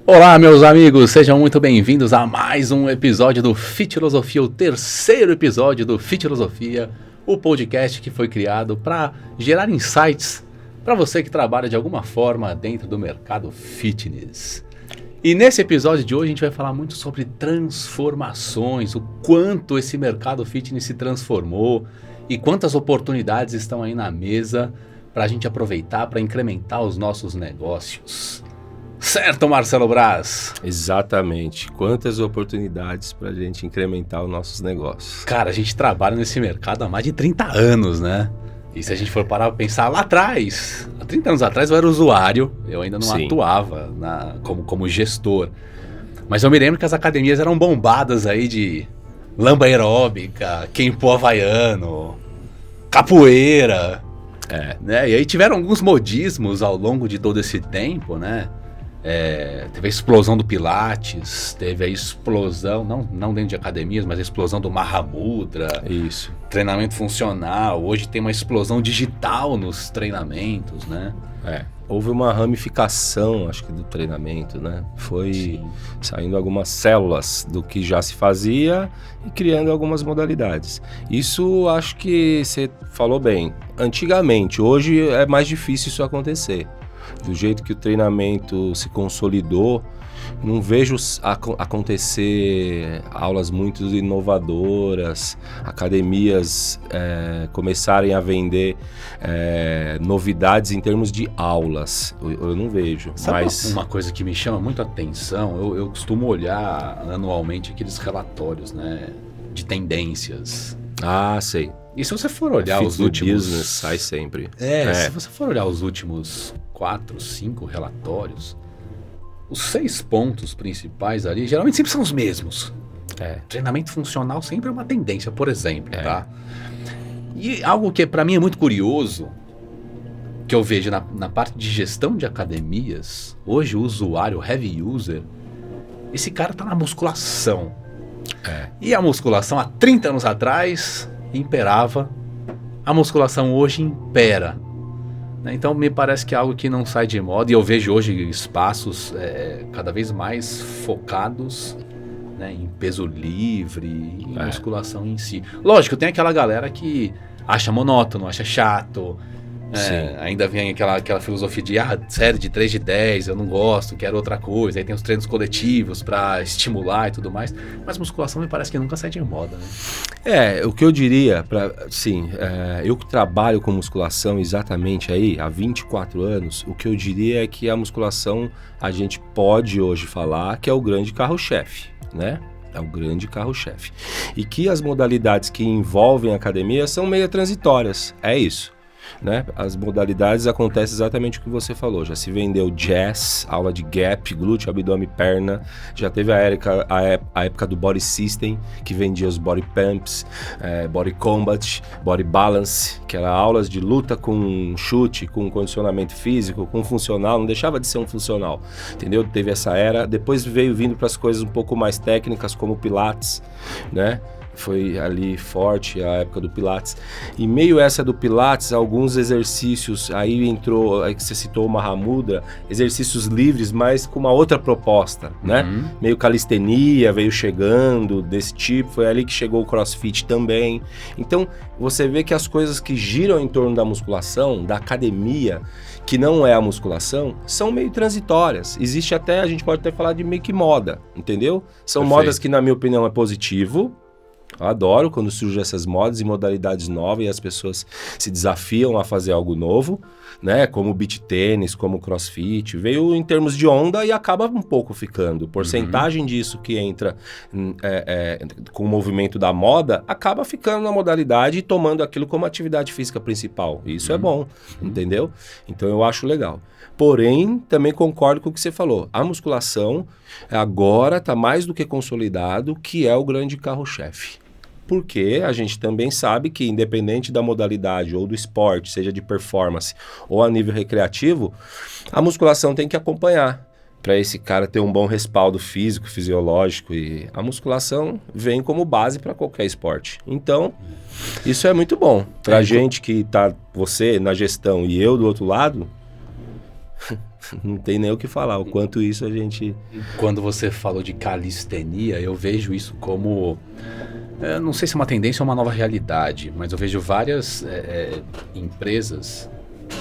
Olá, meus amigos, sejam muito bem-vindos a mais um episódio do Fitilosofia, o terceiro episódio do Fitilosofia, o podcast que foi criado para gerar insights para você que trabalha de alguma forma dentro do mercado fitness. E nesse episódio de hoje a gente vai falar muito sobre transformações, o quanto esse mercado fitness se transformou e quantas oportunidades estão aí na mesa para a gente aproveitar, para incrementar os nossos negócios. Certo, Marcelo Braz? Exatamente. Quantas oportunidades para a gente incrementar os nossos negócios. Cara, a gente trabalha nesse mercado há mais de 30 anos, né? E se a gente for parar para pensar lá atrás, há 30 anos atrás eu era usuário, eu ainda não atuava como gestor. Mas eu me lembro que as academias eram bombadas aí de lamba aeróbica, Kenpo havaiano, capoeira. Né? E aí tiveram alguns modismos ao longo de todo esse tempo, né? Teve a explosão do Pilates, teve a explosão, não dentro de academias, mas a explosão do Mahamudra. Isso. Treinamento funcional. Hoje tem uma explosão digital nos treinamentos, né? Houve uma ramificação, acho que, do treinamento, né? Foi saindo algumas células do que já se fazia e criando algumas modalidades. Isso acho que você falou bem. Antigamente, hoje é mais difícil isso acontecer. Do jeito que o treinamento se consolidou, não vejo acontecer aulas muito inovadoras, academias começarem a vender novidades em termos de aulas. Eu não vejo. Sabe uma coisa que me chama muito a atenção? Eu costumo olhar anualmente aqueles relatórios, né, de tendências. Ah, sei. E se você for olhar os últimos... business sai sempre. Se você for olhar os últimos 4, 5 relatórios, os 6 pontos principais ali, geralmente sempre são os mesmos. Treinamento funcional sempre é uma tendência, por exemplo, tá? E algo que para mim é muito curioso, que eu vejo na parte de gestão de academias, hoje o usuário, o heavy user, esse cara tá na musculação. E a musculação há 30 anos atrás imperava, a musculação hoje impera. Então me parece que é algo que não sai de moda, e eu vejo hoje espaços cada vez mais focados, né, em peso livre, em musculação em si. Lógico, tem aquela galera que acha monótono, acha chato, ainda vem aquela filosofia de série de 3 de 10, eu não gosto, quero outra coisa. Aí tem os treinos coletivos para estimular e tudo mais, mas musculação me parece que nunca sai de moda, né? O que eu diria, eu que trabalho com musculação exatamente aí há 24 anos, o que eu diria é que a musculação a gente pode hoje falar que é o grande carro-chefe, né? É o grande carro-chefe. E que as modalidades que envolvem a academia são meio transitórias, é isso. Né? As modalidades acontecem exatamente o que você falou. Já se vendeu jazz, aula de gap, glúteo, abdômen, perna. Já teve a época do body system, que vendia os body pumps, body combat, body balance, que era aulas de luta com chute, com condicionamento físico, com funcional. Não deixava de ser um funcional, entendeu? Teve essa era. Depois veio vindo para as coisas um pouco mais técnicas, como o Pilates, né? Foi ali forte a época do Pilates. E meio essa do Pilates, alguns exercícios, aí entrou, aí que você citou o Mahamudra, exercícios livres, mas com uma outra proposta, né? Meio calistenia, veio chegando desse tipo, foi ali que chegou o CrossFit também. Então, você vê que as coisas que giram em torno da musculação, da academia, que não é a musculação, são meio transitórias. Existe até, a gente pode até falar de meio que moda, entendeu? São Perfeito. Modas que, na minha opinião, é positivo. Eu adoro quando surgem essas modas e modalidades novas e as pessoas se desafiam a fazer algo novo, né? Como o beach tênis, como o crossfit. Veio em termos de onda e acaba um pouco ficando. Porcentagem disso que entra com o movimento da moda acaba ficando na modalidade e tomando aquilo como atividade física principal. E isso é bom, entendeu? Então eu acho legal. Porém, também concordo com o que você falou. A musculação agora está mais do que consolidado, que é o grande carro-chefe. Porque a gente também sabe que, independente da modalidade ou do esporte, seja de performance ou a nível recreativo, a musculação tem que acompanhar para esse cara ter um bom respaldo físico, fisiológico, e a musculação vem como base para qualquer esporte. Então, isso é muito bom. Para a gente que tá, você na gestão e eu do outro lado, Não tem nem o que falar, o quanto isso a gente... Quando você falou de calistenia, eu vejo isso como... não sei se é uma tendência ou uma nova realidade, mas eu vejo várias empresas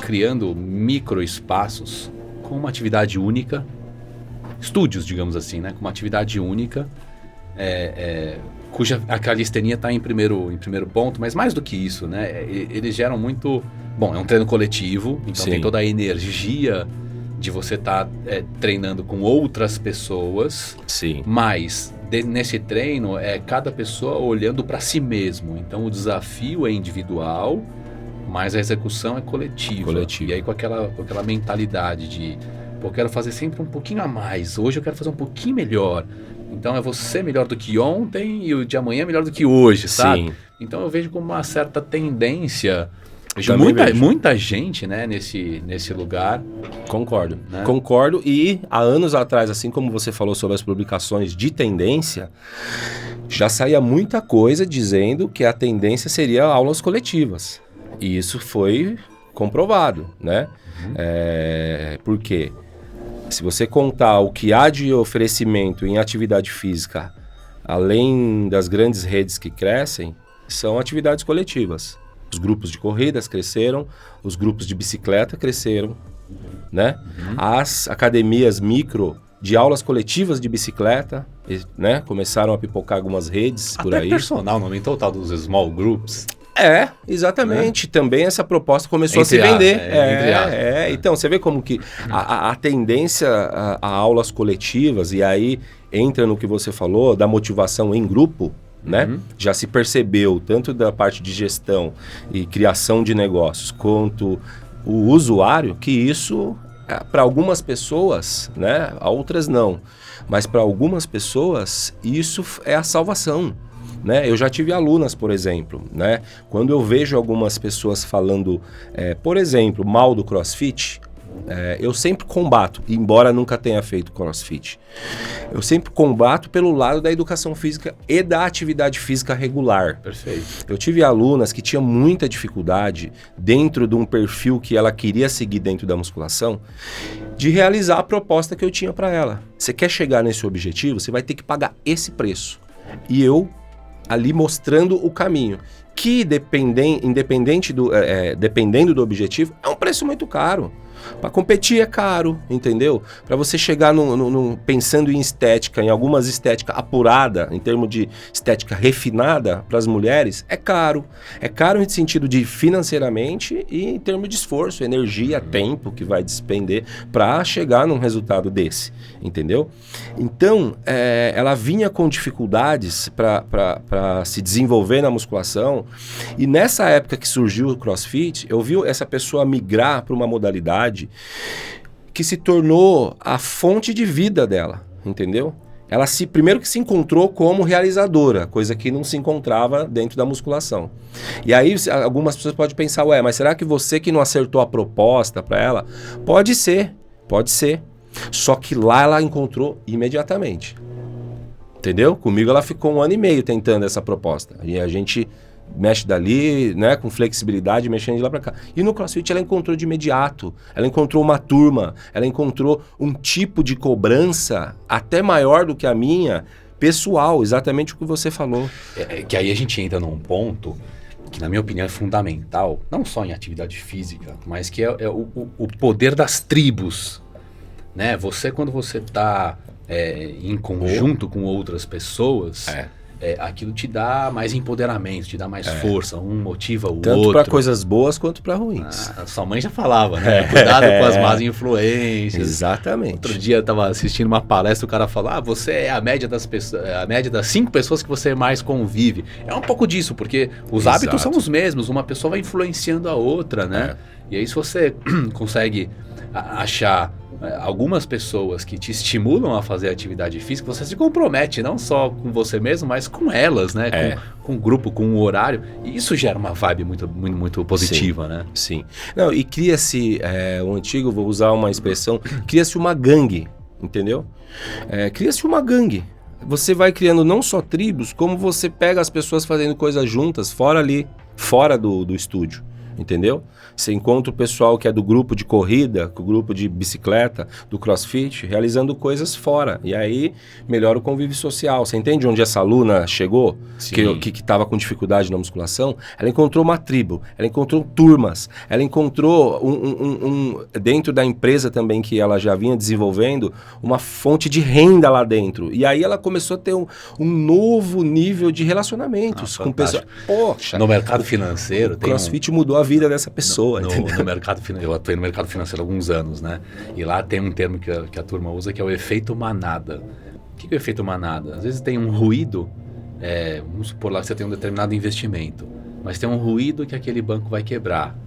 criando microespaços com uma atividade única, estúdios, digamos assim, né? Com uma atividade única, cuja a calistenia está em primeiro ponto, mas mais do que isso, né? Eles geram muito... Bom, é um treino coletivo, então tem toda a energia de você estar treinando com outras pessoas. Sim. Mas nesse treino cada pessoa olhando para si mesmo. Então o desafio é individual, mas a execução é coletiva. E aí com aquela mentalidade de, pô, eu quero fazer sempre um pouquinho a mais. Hoje eu quero fazer um pouquinho melhor. Então é você melhor do que ontem e o de amanhã melhor do que hoje, sabe? Sim. Então eu vejo como uma certa tendência... Muita gente, né, nesse lugar. Concordo. Né? Concordo. E há anos atrás, assim como você falou sobre as publicações de tendência, já saía muita coisa dizendo que a tendência seria aulas coletivas. E isso foi comprovado, né? Por quê? Se você contar o que há de oferecimento em atividade física, além das grandes redes que crescem, são atividades coletivas. Os grupos de corridas cresceram, os grupos de bicicleta cresceram, né? As academias micro de aulas coletivas de bicicleta, né? Começaram a pipocar algumas redes por aí. Até personal, não aumentou o tal dos small groups. Exatamente. Né? Também essa proposta começou a se vender. Então, você vê como que a tendência a aulas coletivas, e aí entra no que você falou, da motivação em grupo, né? Já se percebeu, tanto da parte de gestão e criação de negócios, quanto o usuário, que isso, para algumas pessoas, né? Outras não, mas para algumas pessoas, isso é a salvação. Né? Eu já tive alunas, por exemplo, né? Quando eu vejo algumas pessoas falando, por exemplo, mal do CrossFit, eu sempre combato, embora nunca tenha feito CrossFit, eu sempre combato pelo lado da educação física e da atividade física regular. Perfeito. Eu tive alunas que tinham muita dificuldade dentro de um perfil que ela queria seguir dentro da musculação, de realizar a proposta que eu tinha para ela. Você quer chegar nesse objetivo, você vai ter que pagar esse preço. E eu ali mostrando o caminho, que dependendo do objetivo, é um preço muito caro. Para competir é caro, entendeu? Para você chegar pensando em estética, em algumas estética apurada, em termos de estética refinada para as mulheres, é caro. É caro em sentido de financeiramente e em termos de esforço, energia, tempo que vai despender para chegar num resultado desse, entendeu? Então, ela vinha com dificuldades para se desenvolver na musculação, e nessa época que surgiu o CrossFit, eu vi essa pessoa migrar para uma modalidade que se tornou a fonte de vida dela, entendeu? Ela primeiro que se encontrou como realizadora, coisa que não se encontrava dentro da musculação. E aí algumas pessoas podem pensar, mas será que você que não acertou a proposta para ela? Pode ser. Só que lá ela encontrou imediatamente. Entendeu? Comigo ela ficou 1 ano e meio tentando essa proposta. E a gente mexe dali, né, com flexibilidade, mexendo de lá para cá. E no CrossFit ela encontrou de imediato. Ela encontrou uma turma, ela encontrou um tipo de cobrança até maior do que a minha, pessoal, exatamente o que você falou. Que aí a gente entra num ponto que, na minha opinião, é fundamental, não só em atividade física, mas que é o poder das tribos. Né? Quando você está em conjunto com outras pessoas... aquilo te dá mais empoderamento, te dá mais força, um motiva o outro. Tanto para coisas boas quanto para ruins. Sua mãe já falava, né? Cuidado com as más influências. Exatamente. Outro dia eu estava assistindo uma palestra, o cara falou, você é a média das pessoas, a média das 5 pessoas que você mais convive. É um pouco disso, porque os hábitos são os mesmos, uma pessoa vai influenciando a outra, né? E aí se você consegue achar algumas pessoas que te estimulam a fazer atividade física, você se compromete não só com você mesmo, mas com elas, né? Com o grupo, com o horário. E isso gera uma vibe muito, muito, muito positiva, né? Sim. Não, e cria-se, o antigo, vou usar uma expressão, cria-se uma gangue, entendeu? Cria-se uma gangue. Você vai criando não só tribos, como você pega as pessoas fazendo coisas juntas, fora do estúdio. entendeu? Você encontra o pessoal que é do grupo de corrida, o grupo de bicicleta, do CrossFit, realizando coisas fora. E aí melhora o convívio social. Você entende onde essa aluna chegou? Que estava com dificuldade na musculação? Ela encontrou uma tribo, ela encontrou turmas, ela encontrou dentro da empresa também que ela já vinha desenvolvendo, uma fonte de renda lá dentro. E aí ela começou a ter um novo nível de relacionamentos com pessoas. Poxa, no mercado financeiro, o CrossFit mudou a vida dessa pessoa. No mercado financeiro, eu atuei no mercado financeiro há alguns anos, né? E lá tem um termo que a turma usa, que é o efeito manada. O que é o efeito manada? Às vezes tem um ruído, vamos supor lá que você tem um determinado investimento, mas tem um ruído que aquele banco vai quebrar.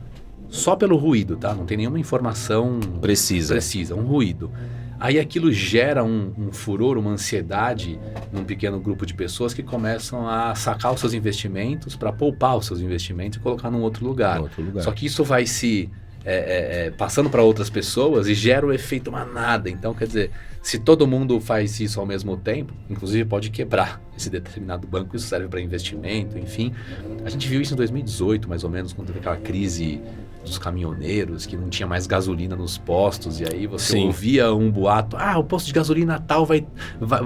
Só pelo ruído, tá? Não tem nenhuma informação precisa, um ruído. Aí aquilo gera um furor, uma ansiedade num pequeno grupo de pessoas que começam a sacar os seus investimentos para poupar os seus investimentos e colocar num outro lugar. Só que isso vai se passando para outras pessoas e gera o efeito manada. Então, quer dizer, se todo mundo faz isso ao mesmo tempo, inclusive pode quebrar esse determinado banco. Isso serve para investimento, enfim. A gente viu isso em 2018, mais ou menos, quando teve aquela crise dos caminhoneiros, que não tinha mais gasolina nos postos, e aí você ouvia um boato, o posto de gasolina tal vai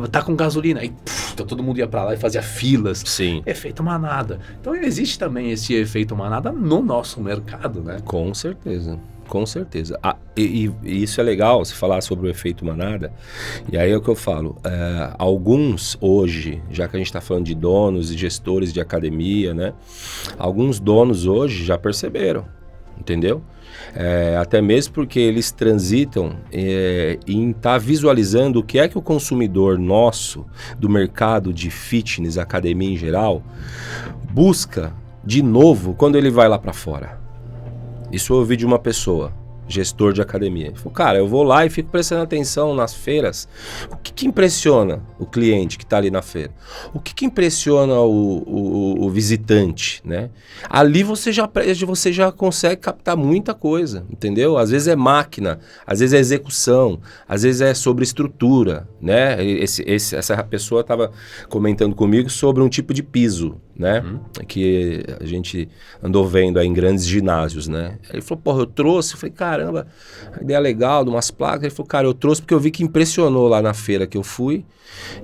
tá com gasolina, aí então todo mundo ia para lá e fazia filas. Efeito manada. Então existe também esse efeito manada no nosso mercado, né? Com certeza. Com certeza. E isso é legal, se falar sobre o efeito manada. E aí é o que eu falo. Alguns hoje, já que a gente está falando de donos e gestores de academia, né? Alguns donos hoje já perceberam. Entendeu? Até mesmo porque eles transitam em estar visualizando o que é que o consumidor nosso, do mercado de fitness, academia em geral, busca de novo quando ele vai lá para fora. Isso eu ouvi de uma pessoa, gestor de academia. Ele falou, cara, eu vou lá e fico prestando atenção nas feiras. O que impressiona o cliente que está ali na feira? O que impressiona o visitante, né? Ali você já consegue captar muita coisa, entendeu? Às vezes é máquina, às vezes é execução, às vezes é sobre estrutura, né? Essa pessoa estava comentando comigo sobre um tipo de piso, né? Que a gente andou vendo aí em grandes ginásios, né? Ele falou, porra, eu trouxe. Eu falei, caramba, a ideia legal de umas placas. Ele falou, cara, eu trouxe porque eu vi que impressionou lá na feira que eu fui.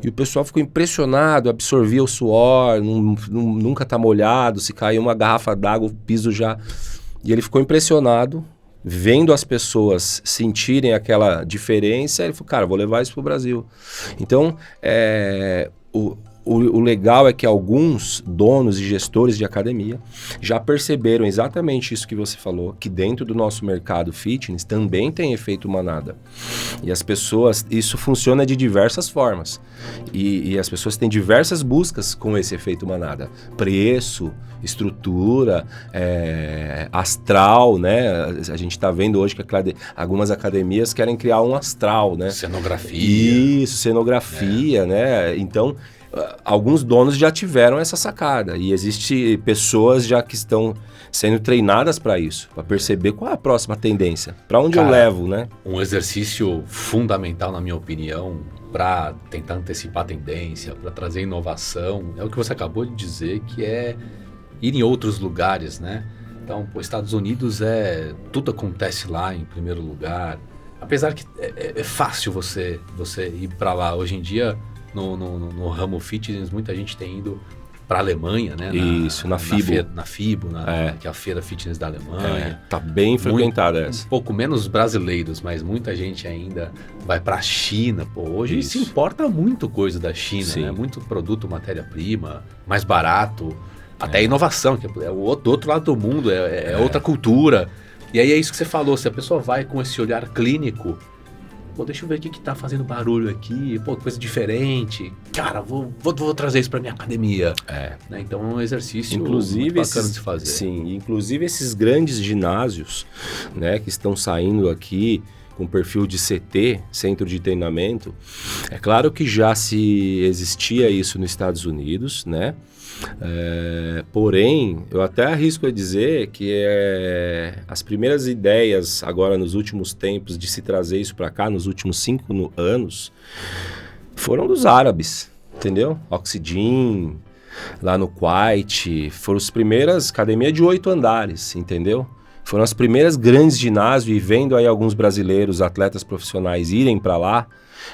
E o pessoal ficou impressionado, absorvia o suor, nunca tá molhado, se cair uma garrafa d'água, o piso já... E ele ficou impressionado, vendo as pessoas sentirem aquela diferença. Ele falou, cara, vou levar isso pro Brasil. Então, o legal é que alguns donos e gestores de academia já perceberam exatamente isso que você falou, que dentro do nosso mercado fitness também tem efeito manada. E as pessoas, isso funciona de diversas formas. E as pessoas têm diversas buscas com esse efeito manada. Preço, estrutura, astral, né? A gente está vendo hoje que algumas academias querem criar um astral, né? Cenografia. Isso, cenografia, né? Então... alguns donos já tiveram essa sacada e existem pessoas já que estão sendo treinadas para isso, para perceber qual é a próxima tendência, para onde eu levo, né? Um exercício fundamental, na minha opinião, para tentar antecipar a tendência, para trazer inovação, é o que você acabou de dizer, que é ir em outros lugares, né? Então, os Estados Unidos tudo acontece lá em primeiro lugar, apesar que é fácil você ir para lá hoje em dia. No ramo fitness, muita gente tem ido para a Alemanha, né? Na FIBO. Na FIBO, que é a feira fitness da Alemanha. Tá bem frequentada essa. Um pouco menos brasileiros, mas muita gente ainda vai para a China. Pô, hoje se importa muito coisa da China, né? Muito produto, matéria-prima, mais barato. Até inovação, que é do outro lado do mundo, outra cultura. E aí é isso que você falou, se a pessoa vai com esse olhar clínico... Pô, deixa eu ver o que tá fazendo barulho aqui, pô, coisa diferente. Cara, vou trazer isso pra minha academia. Né? Então é um exercício muito bacana de se fazer. Sim, inclusive esses grandes ginásios, né, que estão saindo aqui com perfil de CT, Centro de Treinamento. É claro que já se existia isso nos Estados Unidos, né? Porém, eu até arrisco a dizer que as primeiras ideias agora nos últimos tempos de se trazer isso para cá, nos últimos 5 anos, foram dos árabes, entendeu? Oxygen, lá no Kuwait, foram as primeiras academia de 8 andares, entendeu? Foram as primeiras grandes ginásios, e vendo aí alguns brasileiros, atletas profissionais irem para lá,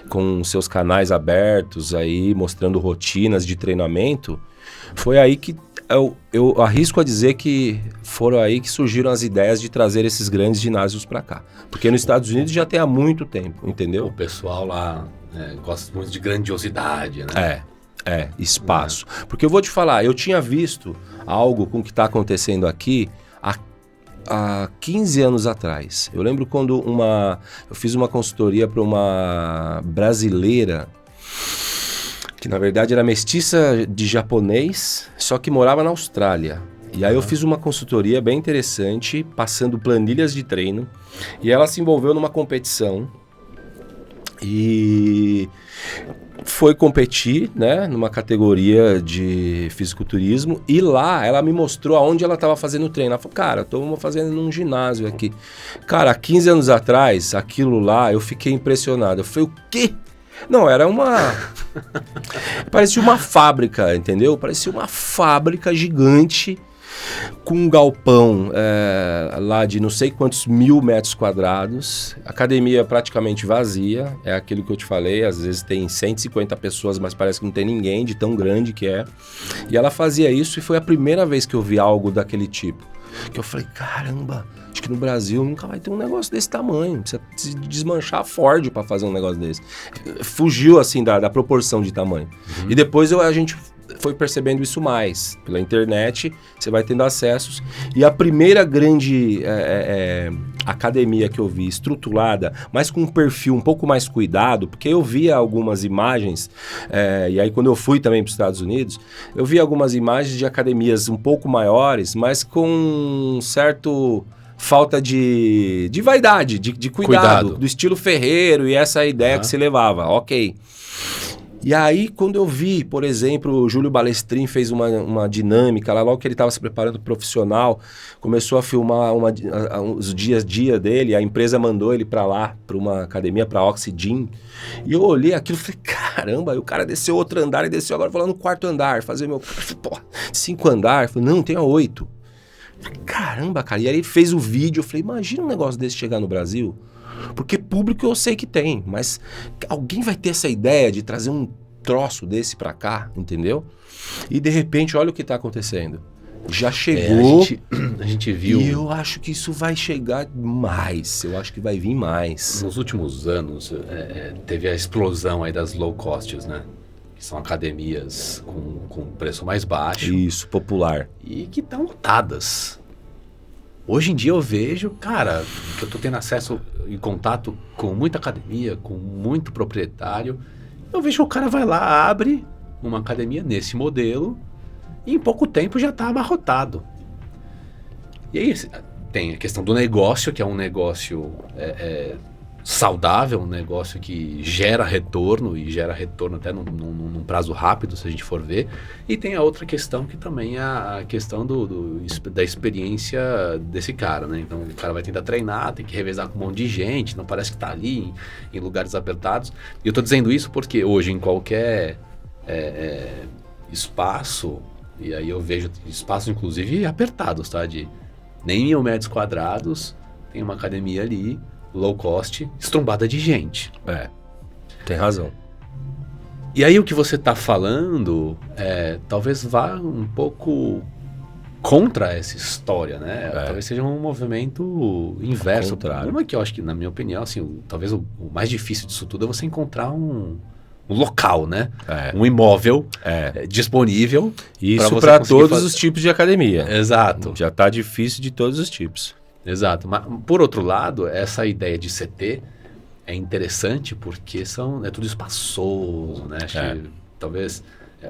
com seus canais abertos aí, mostrando rotinas de treinamento, foi aí que eu arrisco a dizer que foram aí que surgiram as ideias de trazer esses grandes ginásios para cá. Porque nos Estados Unidos já tem há muito tempo, entendeu? O pessoal lá gosta muito de grandiosidade, né? Espaço. Porque eu vou te falar, eu tinha visto algo com o que está acontecendo aqui há 15 anos atrás. Eu lembro quando eu fiz uma consultoria para uma brasileira que na verdade era mestiça de japonês, só que morava na Austrália. E aí eu fiz uma consultoria bem interessante, passando planilhas de treino, e ela se envolveu numa competição e foi competir, né, numa categoria de fisiculturismo, e lá ela me mostrou aonde ela estava fazendo o treino. Ela falou, cara, estou fazendo num ginásio aqui. Cara, há 15 anos atrás, aquilo lá, eu fiquei impressionado. Eu falei, o quê? Não, era parecia uma fábrica, entendeu? Parecia uma fábrica gigante com um galpão lá de não sei quantos 1000 metros quadrados, academia praticamente vazia, é aquilo que eu te falei, às vezes tem 150 pessoas, mas parece que não tem ninguém de tão grande que é. E ela fazia isso e foi a primeira vez que eu vi algo daquele tipo. Que eu falei, caramba, acho que no Brasil nunca vai ter um negócio desse tamanho. Precisa se desmanchar a Ford para fazer um negócio desse. Fugiu, assim, da proporção de tamanho. E depois a gente foi percebendo isso mais. Pela internet, você vai tendo acessos. E a primeira grande academia que eu vi, estruturada, mas com um perfil um pouco mais cuidado, porque eu via algumas imagens, e aí quando eu fui também para os Estados Unidos, eu vi algumas imagens de academias um pouco maiores, mas com um certo falta de vaidade, de cuidado, do estilo ferreiro e essa ideia que se levava, ok. E aí, quando eu vi, por exemplo, o Júlio Balestrin fez uma dinâmica, lá logo que ele estava se preparando profissional, começou a filmar os dias a dia dele, a empresa mandou ele para lá, para uma academia, para Oxygen, e eu olhei aquilo e falei, caramba, aí o cara desceu outro andar e desceu agora falando no 4º andar, fazer meu... Pô, 5 andar, falei, não, tem 8. Caramba, cara, e aí ele fez o vídeo, eu falei, imagina um negócio desse chegar no Brasil... Porque público eu sei que tem, mas alguém vai ter essa ideia de trazer um troço desse pra cá, entendeu? E de repente, olha o que tá acontecendo. Já chegou, a gente viu... E eu acho que isso vai chegar mais, eu acho que vai vir mais. Nos últimos anos, teve a explosão aí das low costs, né? Que são academias com preço mais baixo. Isso, popular. E que estão lotadas. Hoje em dia eu vejo, cara, que eu tô tendo acesso e contato com muita academia, com muito proprietário. Eu vejo que o cara vai lá, abre uma academia nesse modelo e em pouco tempo já tá abarrotado. E aí tem a questão do negócio, que é um negócio saudável, um negócio que gera retorno e gera retorno até num prazo rápido, se a gente for ver. E tem a outra questão que também é a questão da experiência desse cara, né? Então o cara vai tentar treinar, tem que revezar com um monte de gente, não parece que tá ali em lugares apertados. E eu tô dizendo isso porque hoje em qualquer espaço, e aí eu vejo espaços inclusive apertados, tá? De nem 1000 metros quadrados, tem uma academia ali, low cost, estrumbada de gente. Tem razão. E aí o que você está falando talvez vá um pouco contra essa história, né? Talvez seja um movimento inverso. O problema é que eu acho que, na minha opinião, assim, talvez o mais difícil disso tudo é você encontrar um local, né? Um imóvel disponível. Isso para todos os tipos de academia. Exato. Já está difícil de todos os tipos. Exato, mas por outro lado, essa ideia de CT é interessante porque é tudo espaçoso, né? Acho que talvez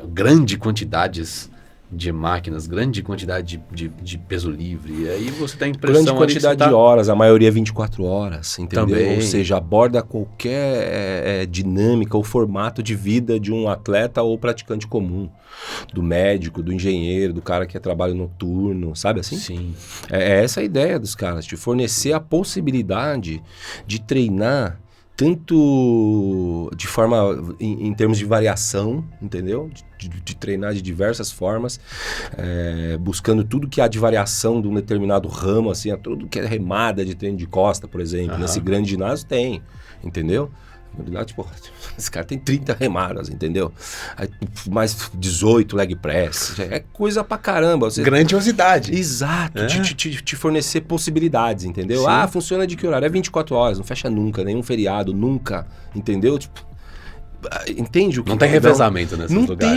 grande quantidades de máquinas, grande quantidade de peso livre, e aí você tem a impressão... Grande quantidade de horas, a maioria 24 horas, entendeu? Também. Ou seja, aborda qualquer dinâmica ou formato de vida de um atleta ou praticante comum, do médico, do engenheiro, do cara que é trabalho noturno, sabe assim? Sim. É essa a ideia dos caras, de fornecer a possibilidade de treinar tanto de forma, em termos de variação, entendeu? De treinar de diversas formas, buscando tudo que há de variação de um determinado ramo, assim, tudo que é remada de treino de costa, por exemplo. Nesse grande ginásio tem, entendeu? Tipo, esse cara tem 30 remadas, entendeu? Aí, mais 18 leg press. É coisa pra caramba. Grandiosidade. Exato. Te fornecer possibilidades, entendeu? Sim. Funciona de que horário? É 24 horas, não fecha nunca, nenhum feriado, nunca, entendeu? Tipo, entende o que... Não tem revezamento nesses lugares.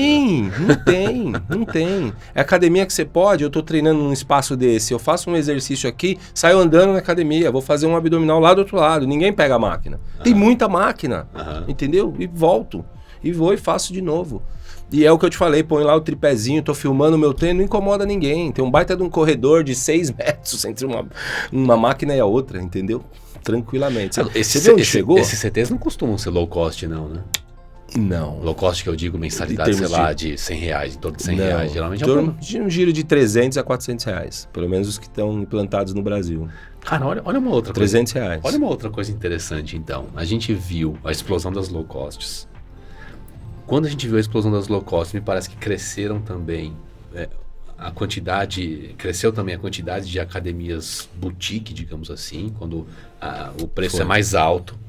Não tem. É academia que você pode, eu tô treinando num espaço desse, eu faço um exercício aqui, saio andando na academia, vou fazer um abdominal lá do outro lado, ninguém pega a máquina. Tem muita máquina, entendeu? E volto, e vou e faço de novo. E é o que eu te falei, põe lá o tripézinho, tô filmando o meu treino, não incomoda ninguém. Tem um baita de um corredor de 6 metros entre uma máquina e a outra, entendeu? Tranquilamente. Você viu onde chegou? Esses CTs não costumam ser low cost, não, né? Não. Low cost que eu digo mensalidade, sei lá, de R$100, em torno de R$100. Geralmente é um giro de 300 a 400 reais. Pelo menos os que estão implantados no Brasil. Cara, olha uma outra coisa. 300 reais. Olha uma outra coisa interessante, então. A gente viu a explosão das low costs. Quando a gente viu a explosão das low costs, me parece que cresceram também cresceu também a quantidade de academias boutique, digamos assim, quando o preço é mais alto.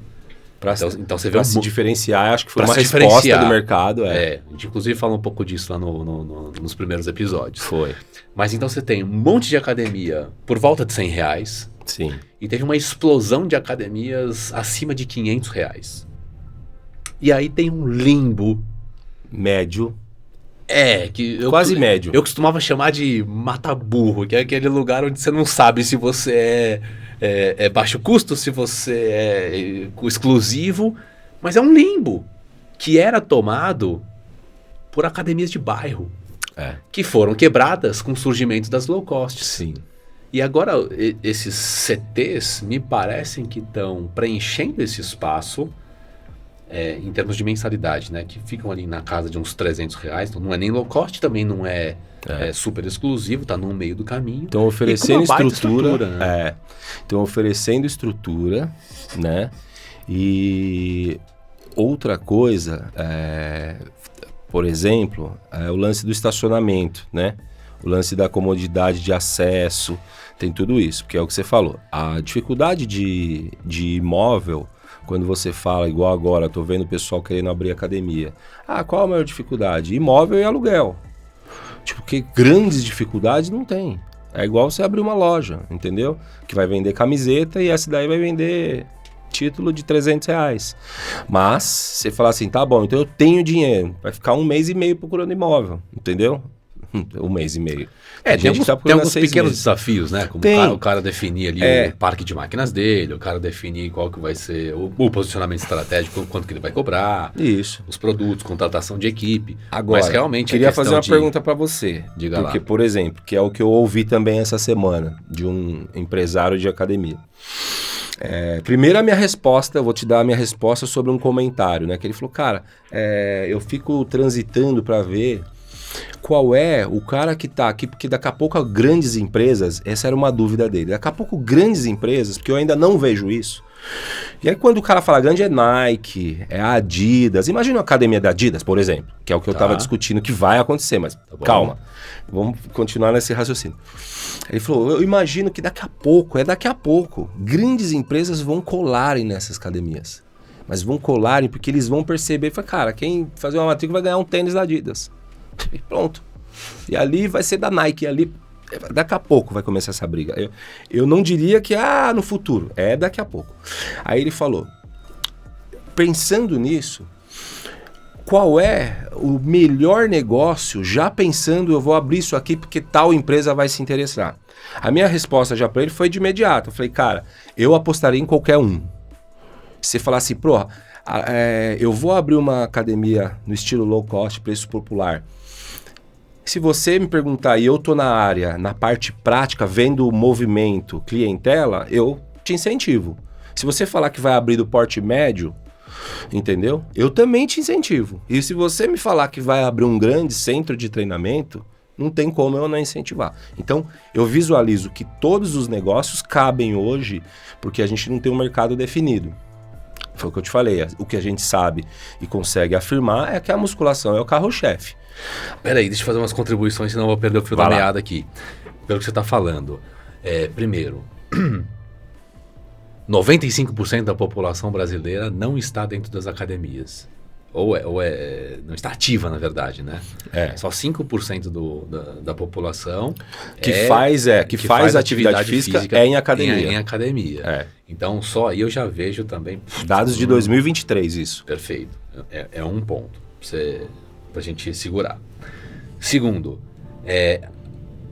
Então você vê se diferenciar, acho que foi uma resposta do mercado. A gente inclusive fala um pouco disso lá nos primeiros episódios. Foi. Mas então você tem um monte de academia por volta de R$100. Sim. E teve uma explosão de academias acima de R$500. E aí tem um limbo médio. Quase médio. Eu costumava chamar de mata-burro, que é aquele lugar onde você não sabe se você é baixo custo, se você é exclusivo, mas é um limbo que era tomado por academias de bairro, que foram quebradas com o surgimento das low cost. Sim. E agora esses CTs me parecem que estão preenchendo esse espaço em termos de mensalidade, né? Que ficam ali na casa de uns R$300, então não é nem low cost, também não é super exclusivo, está no meio do caminho. Estão oferecendo estrutura, né? Estão oferecendo estrutura, né? E outra coisa, por exemplo, o lance do estacionamento, né? O lance da comodidade de acesso, tem tudo isso, porque é o que você falou. A dificuldade de imóvel, quando você fala, igual agora, tô vendo o pessoal querendo abrir academia. Qual a maior dificuldade? Imóvel e aluguel. Tipo, porque grandes dificuldades não tem. É igual você abrir uma loja, entendeu? Que vai vender camiseta e essa daí vai vender título de R$300. Mas, você fala assim, tá bom, então eu tenho dinheiro. Vai ficar 1 mês e meio procurando imóvel, entendeu? 1 mês e meio. Tem alguns pequenos desafios, né? Como o cara definir ali o parque de máquinas dele, o cara definir qual que vai ser o posicionamento estratégico, quanto que ele vai cobrar. Isso. Os produtos, contratação de equipe. Agora, mas realmente queria fazer uma pergunta para você. Diga lá. Porque, por exemplo, que é o que eu ouvi também essa semana, de um empresário de academia. Primeiro eu vou te dar a minha resposta sobre um comentário, né? Que ele falou, cara, eu fico transitando para ver qual é o cara que tá aqui, porque daqui a pouco grandes empresas, essa era uma dúvida dele, daqui a pouco grandes empresas, porque eu ainda não vejo isso. E aí quando o cara fala grande é Nike, é a Adidas, imagina uma academia da Adidas, por exemplo, que é o que eu tava discutindo que vai acontecer, mas calma, vamos continuar nesse raciocínio. Ele falou, eu imagino que daqui a pouco, grandes empresas vão colarem nessas academias, mas vão colarem porque eles vão perceber, cara, quem fazer uma matrícula vai ganhar um tênis da Adidas. E pronto. E ali vai ser da Nike, ali daqui a pouco vai começar essa briga. Eu não diria que no futuro, daqui a pouco. Aí ele falou, pensando nisso, qual é o melhor negócio, já pensando, eu vou abrir isso aqui porque tal empresa vai se interessar. A minha resposta já para ele foi de imediato. Eu falei, cara, eu apostaria em qualquer um. Você falar assim, eu vou abrir uma academia no estilo low cost, preço popular. Se você me perguntar e eu tô na área, na parte prática, vendo o movimento, clientela, eu te incentivo. Se você falar que vai abrir do porte médio, entendeu? Eu também te incentivo. E se você me falar que vai abrir um grande centro de treinamento, não tem como eu não incentivar. Então, eu visualizo que todos os negócios cabem hoje, porque a gente não tem um mercado definido. Foi o que eu te falei. O que a gente sabe e consegue afirmar é que a musculação é o carro-chefe. Peraí, deixa eu fazer umas contribuições, senão eu vou perder o fio da meada aqui. Pelo que você está falando. Primeiro, 95% da população brasileira não está dentro das academias. Ou não está ativa, na verdade, né? Só 5% da população que faz atividade física é em academia. Em academia. Então, só aí eu já vejo também... Dados de 2023, isso. Perfeito. É um ponto para a gente segurar. Segundo,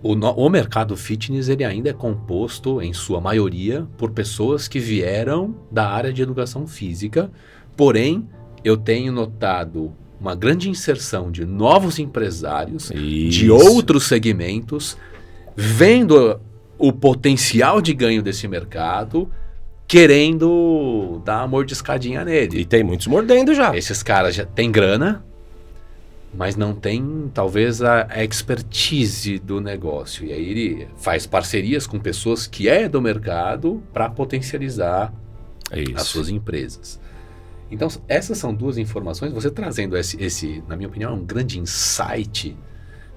o mercado fitness ele ainda é composto, em sua maioria, por pessoas que vieram da área de educação física, porém... eu tenho notado uma grande inserção de novos empresários de outros segmentos, vendo o potencial de ganho desse mercado, querendo dar uma mordiscadinha nele. E tem muitos mordendo já. Esses caras já têm grana, mas não tem, talvez, a expertise do negócio. E aí ele faz parcerias com pessoas que é do mercado para potencializar as suas empresas. Então, essas são duas informações. Você trazendo esse, na minha opinião, é um grande insight,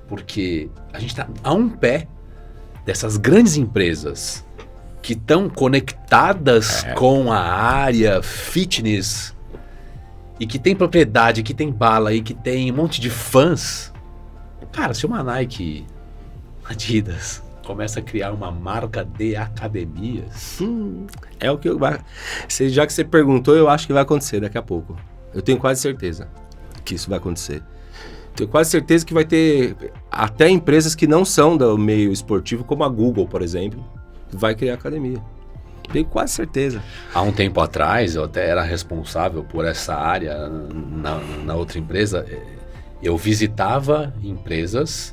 porque a gente está a um pé dessas grandes empresas que estão conectadas com a área fitness e que tem propriedade, que tem bala e que tem um monte de fãs. Cara, se uma Nike, Adidas... começa a criar uma marca de academias. É o que já que você perguntou, eu acho que vai acontecer daqui a pouco. Eu tenho quase certeza que isso vai acontecer. Tenho quase certeza que vai ter até empresas que não são do meio esportivo, como a Google, por exemplo, vai criar academia. Tenho quase certeza. Há um tempo atrás, eu até era responsável por essa área na outra empresa. Eu visitava empresas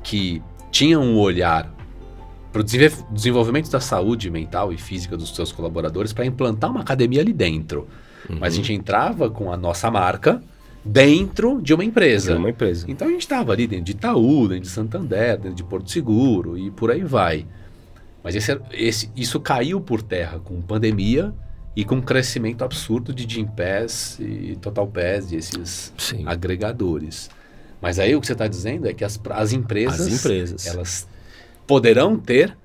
que tinham um olhar para o desenvolvimento da saúde mental e física dos seus colaboradores para implantar uma academia ali dentro. Mas a gente entrava com a nossa marca dentro de uma empresa. Então a gente estava ali dentro de Itaú, dentro de Santander, dentro de Porto Seguro e por aí vai. Mas isso caiu por terra com pandemia e com um crescimento absurdo de Gympass e Total Pass e esses agregadores. Mas aí o que você está dizendo é que as empresas, elas poderão ter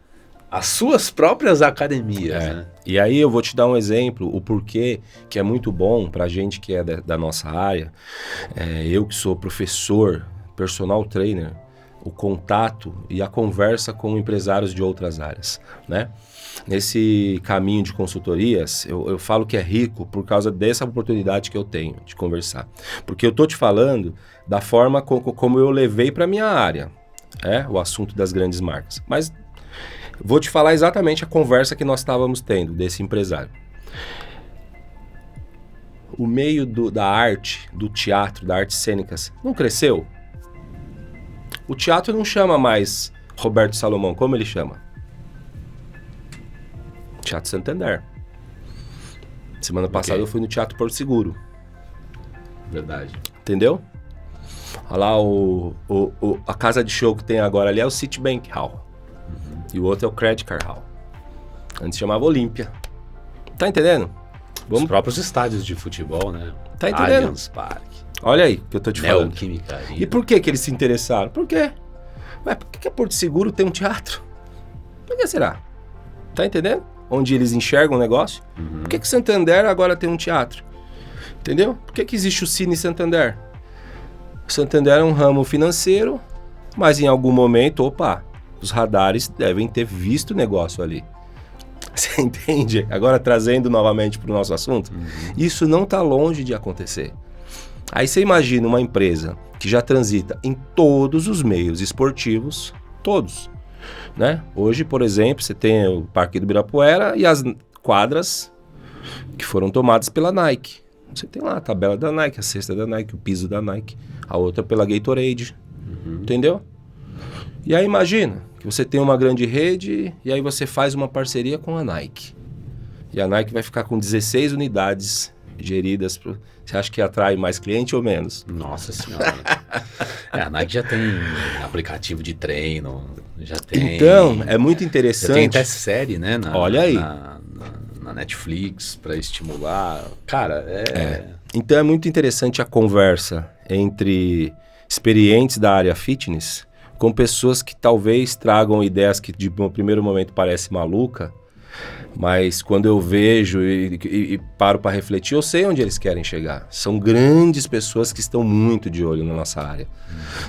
as suas próprias academias. Né? E aí eu vou te dar um exemplo, o porquê que é muito bom para a gente que é da nossa área. Eu que sou professor, personal trainer, o contato e a conversa com empresários de outras áreas, né? Nesse caminho de consultorias, eu falo que é rico por causa dessa oportunidade que eu tenho de conversar. Porque eu estou te falando da forma como eu levei para a minha área, o assunto das grandes marcas. Mas vou te falar exatamente a conversa que nós estávamos tendo desse empresário. O meio da arte, do teatro, da artes cênicas, não cresceu? O teatro não chama mais Roberto Salomão, como ele chama? Teatro Santander. Semana passada eu fui no Teatro Porto Seguro. Verdade. Entendeu? Olha lá, a casa de show que tem agora ali é o Citibank Hall. E o outro é o Credit Card Hall. Antes chamava Olímpia. Tá entendendo? Os próprios estádios de futebol, né? Tá entendendo? Allianz Parque. Olha aí que eu tô te falando. Neoquímica Arena. E por que eles se interessaram? Por quê? Ué, por que Porto Seguro tem um teatro? Por que será? Tá entendendo? Onde eles enxergam o negócio. Por que Santander agora tem um teatro? Entendeu? Por que existe o Cine Santander? O Santander é um ramo financeiro, mas em algum momento, os radares devem ter visto o negócio ali. Você entende? Agora trazendo novamente para o nosso assunto, isso não está longe de acontecer. Aí você imagina uma empresa que já transita em todos os meios esportivos, todos. Né? Hoje, por exemplo, você tem o Parque do Ibirapuera e as quadras que foram tomadas pela Nike. Você tem lá a tabela da Nike, a cesta da Nike, o piso da Nike, a outra pela Gatorade, entendeu? E aí imagina que você tem uma grande rede e aí você faz uma parceria com a Nike. E a Nike vai ficar com 16 unidades geridas. Você acha que atrai mais cliente ou menos? Nossa senhora. A Nike já tem aplicativo de treino, já tem... Então, é muito interessante. Já tem até série, né? Olha aí. na Netflix para estimular. Cara, Então é muito interessante a conversa entre experientes da área fitness com pessoas que talvez tragam ideias que de um primeiro momento parece maluca, mas quando eu vejo e paro para refletir, eu sei onde eles querem chegar. São grandes pessoas que estão muito de olho na nossa área.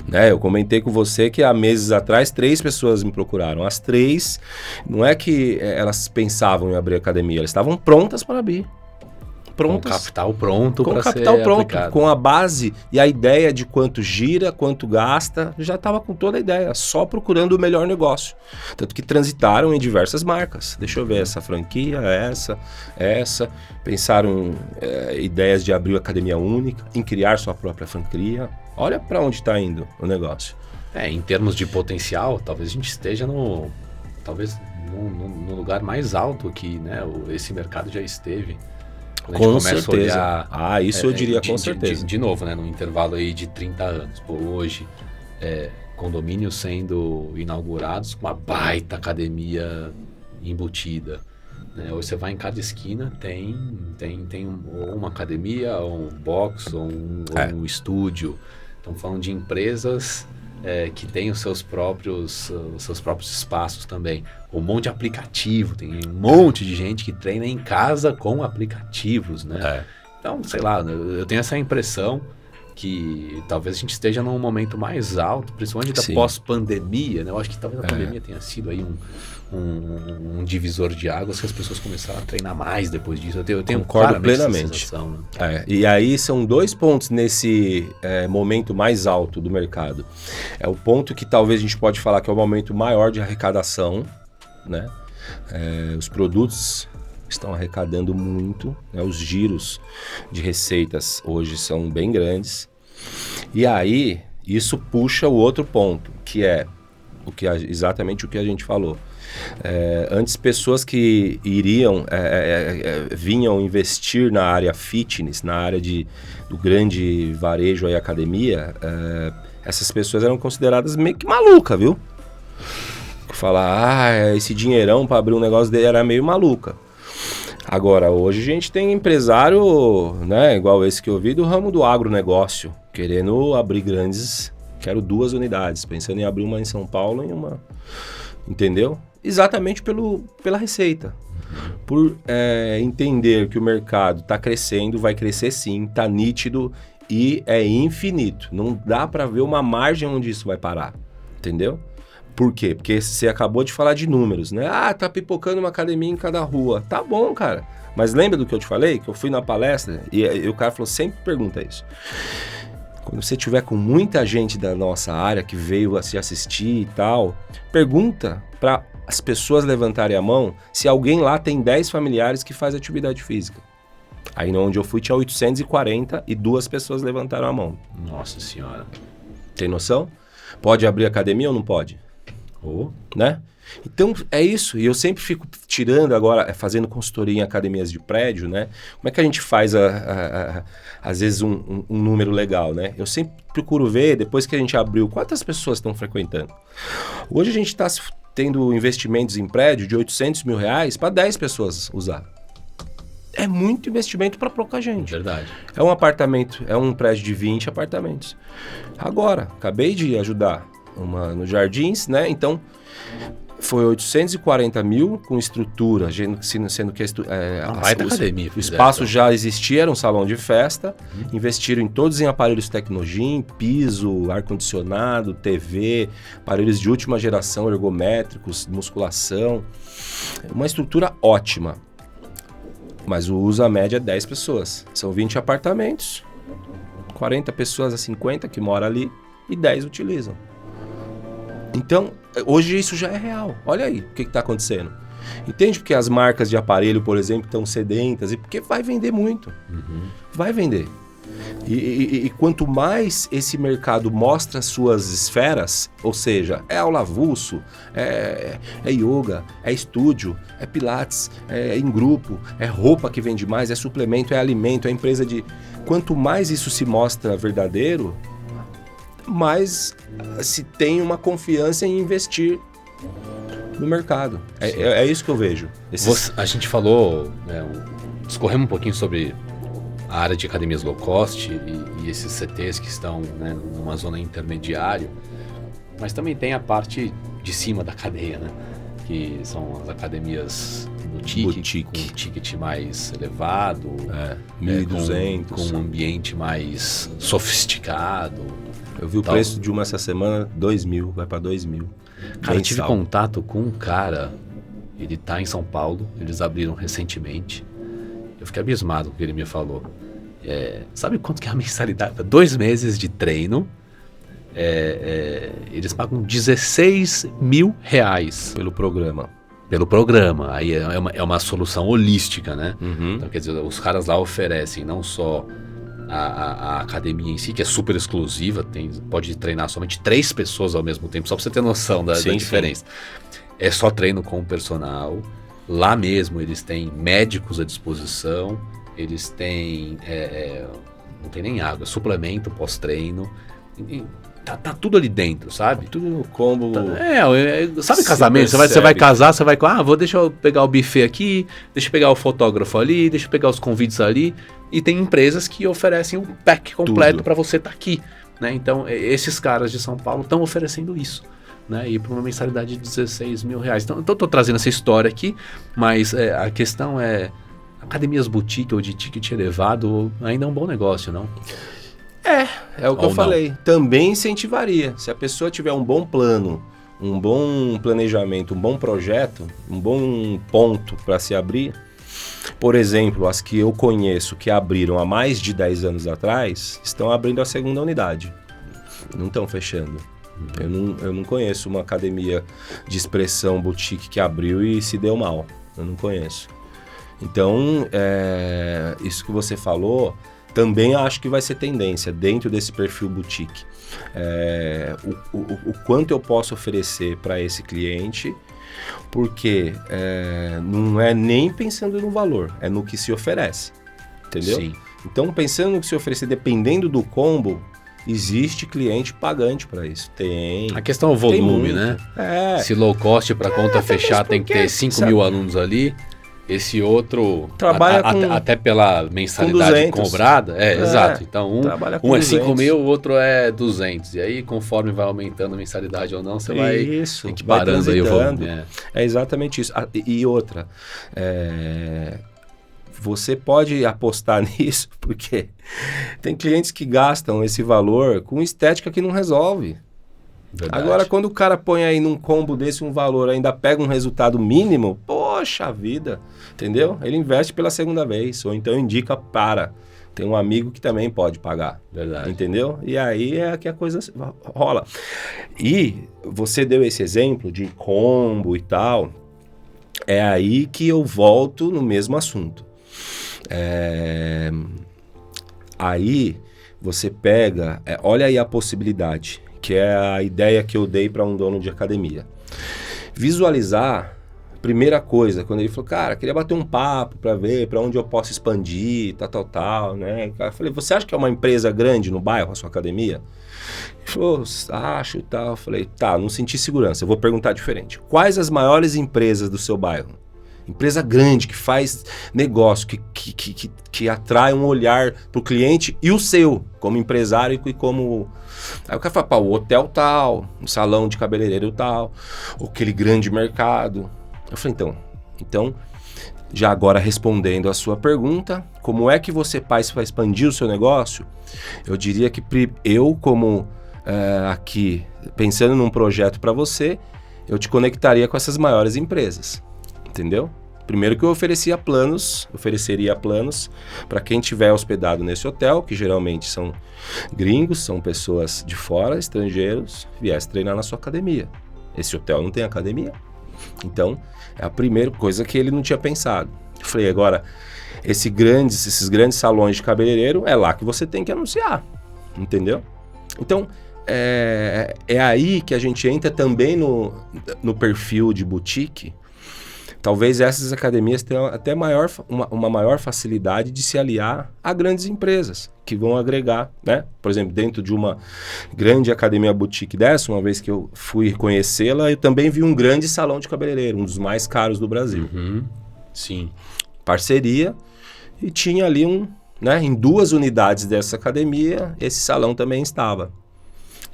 Né? Eu comentei com você que há meses atrás 3 pessoas me procuraram. As 3, não é que elas pensavam em abrir academia, elas estavam prontas para abrir. Prontas. Com capital pronto com para ser capital pronto, aplicado. com a base e a ideia de quanto gira, quanto gasta, já estava com toda a ideia, só procurando o melhor negócio. Tanto que transitaram em diversas marcas. Deixa eu ver essa franquia, essa. Pensaram em ideias de abrir uma academia única, em criar sua própria franquia. Olha para onde está indo o negócio. Em termos de potencial, talvez a gente esteja no lugar mais alto que, né, esse mercado já esteve. Com certeza. Isso eu diria com certeza. De novo, né, no intervalo aí de 30 anos. Pô, hoje, condomínios sendo inaugurados com uma baita academia embutida. Né? Hoje você vai em cada esquina, tem ou uma academia, ou um box, ou um estúdio. Estamos falando de empresas que têm os seus próprios espaços também. Um monte de aplicativo, tem um monte de gente que treina em casa com aplicativos, né? Então, sei lá, eu tenho essa impressão que talvez a gente esteja num momento mais alto, principalmente da pós-pandemia, né? Eu acho que talvez a pandemia tenha sido aí um divisor de águas que as pessoas começaram a treinar mais depois disso. Eu tenho Concordo plenamente. Essa sensação, né? E aí são 2 pontos nesse momento mais alto do mercado. É o ponto que talvez a gente pode falar que é o momento maior de arrecadação, né? Os produtos estão arrecadando muito, né? Os giros de receitas hoje são bem grandes. E aí, isso puxa o outro ponto, que é exatamente o que a gente falou. Antes, pessoas que vinham investir na área fitness, na área do grande varejo e academia, essas pessoas eram consideradas meio que malucas, viu? Falar, esse dinheirão para abrir um negócio dele era meio maluca. Agora, hoje a gente tem empresário, né, igual esse que eu vi, do ramo do agronegócio, querendo abrir quero 2 unidades, pensando em abrir uma em São Paulo e uma, entendeu? Exatamente pela receita. Por entender que o mercado está crescendo, vai crescer sim, está nítido e é infinito. Não dá para ver uma margem onde isso vai parar, entendeu? Por quê? Porque você acabou de falar de números, né? Tá pipocando uma academia em cada rua. Tá bom, cara. Mas lembra do que eu te falei? Que eu fui na palestra e o cara falou, sempre pergunta isso. Quando você tiver com muita gente da nossa área que veio se assistir e tal, pergunta para as pessoas levantarem a mão se alguém lá tem 10 familiares que faz atividade física. Aí onde eu fui tinha 840 e 2 pessoas levantaram a mão. Nossa senhora. Tem noção? Pode abrir academia ou não pode? Né? Então é isso, e eu sempre fico tirando agora, fazendo consultoria em academias de prédio, né? Como é que a gente faz às vezes um número legal, né? Eu sempre procuro ver, depois que a gente abriu, quantas pessoas estão frequentando. Hoje a gente está tendo investimentos em prédio de R$800 mil para 10 pessoas usar. É muito investimento para pouca gente. Verdade. É um apartamento, é um prédio de 20 apartamentos. Agora, acabei de ajudar no Jardins, né? Então, foi 840 mil com estrutura, sendo que academia, o espaço já existia, era um salão de festa, investiram em todos em aparelhos Tecnogym, piso, ar-condicionado, TV, aparelhos de última geração, ergométricos, musculação, uma estrutura ótima. Mas o uso, a média é 10 pessoas, são 20 apartamentos, 40 pessoas a 50 que moram ali e 10 utilizam. Então, hoje isso já é real. Olha aí o que está acontecendo. Entende porque as marcas de aparelho, por exemplo, estão sedentas? E porque vai vender muito. Vai vender. E quanto mais esse mercado mostra suas esferas, ou seja, é aula avulso, é yoga, é estúdio, é pilates, é em grupo, é roupa que vende mais, é suplemento, é alimento, é empresa de... Quanto mais isso se mostra verdadeiro, mais se tem uma confiança em investir no mercado. É isso que eu vejo. A gente falou, discorremos um pouquinho sobre a área de academias low cost e esses CTs que estão, né, numa zona intermediária, mas também tem a parte de cima da cadeia, né? Que são as academias boutique. Com um ticket mais elevado, 1.200, com um ambiente mais sofisticado. Eu vi o preço de uma essa semana, 2.000, vai para 2.000. Cara, eu tive contato com um cara, ele tá em São Paulo, eles abriram recentemente. Eu fiquei abismado com o que ele me falou. Sabe quanto que é a mensalidade? 2 meses de treino. Eles pagam R$16 mil pelo programa. Aí é uma solução holística, né? Então, quer dizer, os caras lá oferecem não só a academia em si, que é super exclusiva, pode treinar somente 3 pessoas ao mesmo tempo, só pra você ter noção da diferença. É só treino com o personal. Lá mesmo eles têm médicos à disposição, eles têm, não tem nem água, suplemento pós-treino. Tá tudo ali dentro, sabe? Tudo no combo. Sabe casamento? Você vai casar, você vai com, deixa eu pegar o buffet aqui, deixa eu pegar o fotógrafo ali, deixa eu pegar os convites ali. E tem empresas que oferecem um pack completo para você estar aqui, né? Então, esses caras de São Paulo estão oferecendo isso, né? E por uma mensalidade de R$16 mil. Então, eu tô trazendo essa história aqui, mas a questão é, academias boutique ou de ticket elevado ainda é um bom negócio, não? É o que eu falei. Também incentivaria. Se a pessoa tiver um bom plano, um bom planejamento, um bom projeto, um bom ponto para se abrir. Por exemplo, as que eu conheço que abriram há mais de 10 anos atrás, estão abrindo a segunda unidade. Não estão fechando. Eu não conheço uma academia de expressão boutique que abriu e se deu mal. Eu não conheço. Então, isso que você falou, também acho que vai ser tendência dentro desse perfil boutique. O quanto eu posso oferecer para esse cliente, porque não é nem pensando no valor, é no que se oferece, entendeu? Sim. Então, pensando no que se oferecer, dependendo do combo, existe cliente pagante para isso. Tem. A questão é o volume, né? Se low cost para conta fechar tem que ter 5 mil alunos ali. Esse outro, trabalha até pela mensalidade cobrada, exato. Então, um é 5 mil, o outro é 200. E aí, conforme vai aumentando a mensalidade ou não, você vai equiparando aí o volume. É exatamente isso. E outra, você pode apostar nisso, porque tem clientes que gastam esse valor com estética que não resolve. Verdade. Agora, quando o cara põe aí num combo desse um valor, ainda pega um resultado mínimo, poxa vida, entendeu? Ele investe pela segunda vez, ou então indica para. Tem um amigo que também pode pagar. Verdade. Entendeu? E aí é que a coisa rola. E você deu esse exemplo de combo e tal, é aí que eu volto no mesmo assunto. Aí você pega, olha aí a possibilidade, que é a ideia que eu dei para um dono de academia. Visualizar, primeira coisa, quando ele falou, cara, queria bater um papo para ver para onde eu posso expandir, tal, né? Eu falei, você acha que é uma empresa grande no bairro, a sua academia? Ele falou, acho e tal. Eu falei, tá, não senti segurança, eu vou perguntar diferente. Quais as maiores empresas do seu bairro? Empresa grande, que faz negócio, que atrai um olhar pro cliente e o seu, como empresário e como... Aí o cara fala, o hotel tal, o salão de cabeleireiro tal, aquele grande mercado. Eu falei, então, já agora respondendo a sua pergunta, como é que você faz para expandir o seu negócio? Eu diria que eu, como aqui, pensando num projeto para você, eu te conectaria com essas maiores empresas. Entendeu? Primeiro que eu ofereceria planos para quem tiver hospedado nesse hotel, que geralmente são gringos, são pessoas de fora, estrangeiros, viesse treinar na sua academia. Esse hotel não tem academia. Então, é a primeira coisa que ele não tinha pensado. Eu falei, agora, esses grandes salões de cabeleireiro, é lá que você tem que anunciar. Entendeu? Então, é aí que a gente entra também no perfil de boutique, Talvez essas academias tenham até uma maior facilidade de se aliar a grandes empresas que vão agregar, né? Por exemplo, dentro de uma grande academia boutique dessa, uma vez que eu fui conhecê-la, eu também vi um grande salão de cabeleireiro, um dos mais caros do Brasil. Sim. Parceria, e tinha ali né, em 2 unidades dessa academia, esse salão também estava.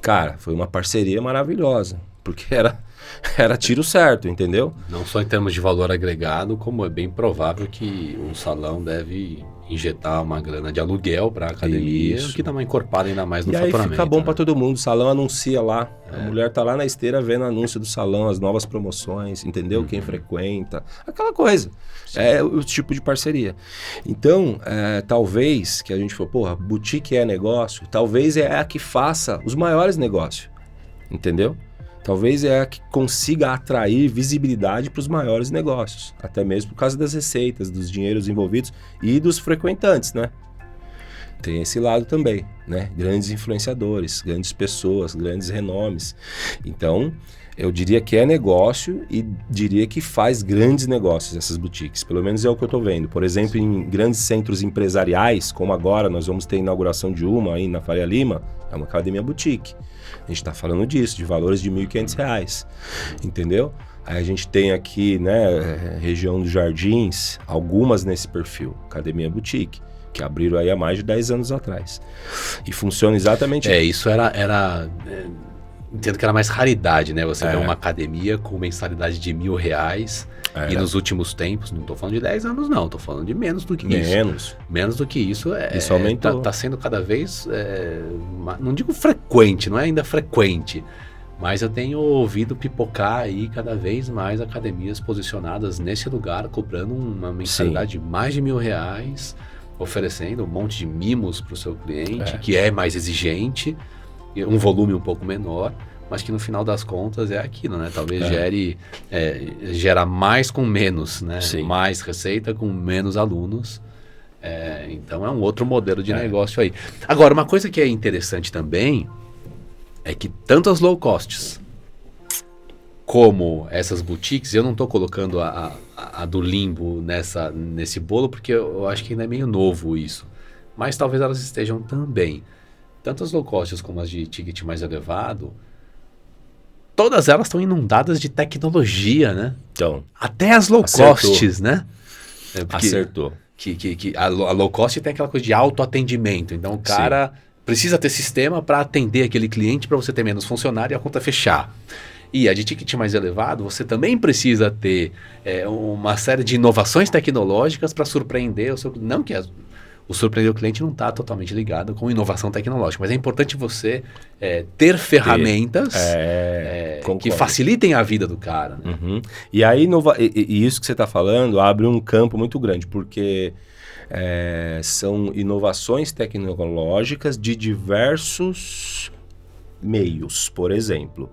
Cara, foi uma parceria maravilhosa, porque era tiro certo, entendeu? Não só em termos de valor agregado, como é bem provável que o salão deve injetar uma grana de aluguel para a academia, que dá uma encorpada ainda mais no faturamento. E aí fica bom para todo mundo, o salão anuncia lá, a mulher tá lá na esteira vendo anúncio do salão, as novas promoções, entendeu? Quem frequenta, aquela coisa. Sim. É o tipo de parceria. Então, talvez que a gente falou, porra, boutique é negócio, talvez é a que faça os maiores negócios, entendeu? Talvez é a que consiga atrair visibilidade para os maiores negócios, até mesmo por causa das receitas, dos dinheiros envolvidos e dos frequentantes, né? Tem esse lado também, né? Grandes influenciadores, grandes pessoas, grandes renomes. Então, eu diria que é negócio e diria que faz grandes negócios essas boutiques. Pelo menos é o que eu estou vendo. Por exemplo, em grandes centros empresariais, como agora nós vamos ter a inauguração de uma aí na Faria Lima, é uma academia boutique. A gente está falando disso, de valores de R$ 1.500, entendeu? Aí a gente tem aqui, né, região dos Jardins, algumas nesse perfil, academia boutique, que abriram aí há mais de 10 anos atrás. E funciona exatamente... isso era entendo que era mais raridade, né? Você vê uma academia com mensalidade de R$ 1.000 e nos últimos tempos, não estou falando de 10 anos não, estou falando de menos do que isso. Menos do que isso. Isso aumentou. Tá sendo cada vez, não digo frequente, não é ainda frequente, mas eu tenho ouvido pipocar aí cada vez mais academias posicionadas nesse lugar, cobrando uma mensalidade de mais de R$ 1.000, oferecendo um monte de mimos para o seu cliente, que é mais exigente, um volume um pouco menor, mas que no final das contas é aquilo, né? Talvez gera mais com menos, né? Sim. Mais receita com menos alunos. Então é um outro modelo de negócio aí. Agora, uma coisa que é interessante também é que tanto as low costs como essas boutiques, eu não estou colocando a do Limbo nesse bolo, porque eu acho que ainda é meio novo isso. Mas talvez elas estejam também. Tanto as low costs como as de ticket mais elevado, todas elas estão inundadas de tecnologia, né? Então, até as low costs, né? Acertou. A low cost tem aquela coisa de autoatendimento. Então o cara precisa ter sistema para atender aquele cliente para você ter menos funcionário e a conta fechar. E a de ticket mais elevado, você também precisa ter uma série de inovações tecnológicas para surpreender o seu... Não que o surpreender o cliente não está totalmente ligado com inovação tecnológica, mas é importante você ter ferramentas que facilitem a vida do cara. Né? Uhum. E aí, e isso que você está falando abre um campo muito grande, porque são inovações tecnológicas de diversos meios. Por exemplo,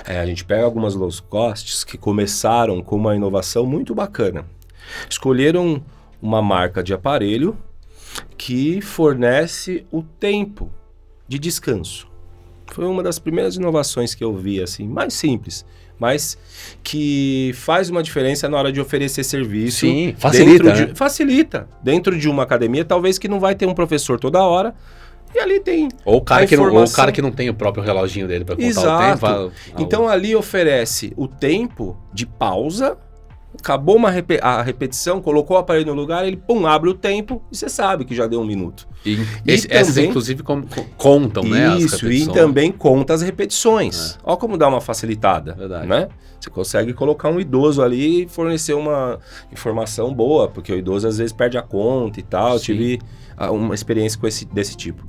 a gente pega algumas low costs que começaram com uma inovação muito bacana. Escolheram uma marca de aparelho que fornece o tempo de descanso. Foi uma das primeiras inovações que eu vi, assim, mais simples, mas que faz uma diferença na hora de oferecer serviço. Sim, facilita. Facilita. Dentro de uma academia, talvez que não vai ter um professor toda hora, e ali tem ou o cara que não tem o próprio reloginho dele para contar o tempo. Então ali oferece o tempo de pausa. Acabou a repetição, colocou o aparelho no lugar, ele abre o tempo e você sabe que já deu 1 minuto. Essas inclusive contam, né? As repetições. E também conta as repetições. Olha como dá uma facilitada. Verdade. Né? Você consegue colocar um idoso ali e fornecer uma informação boa, porque o idoso às vezes perde a conta e tal. Eu tive uma experiência desse tipo.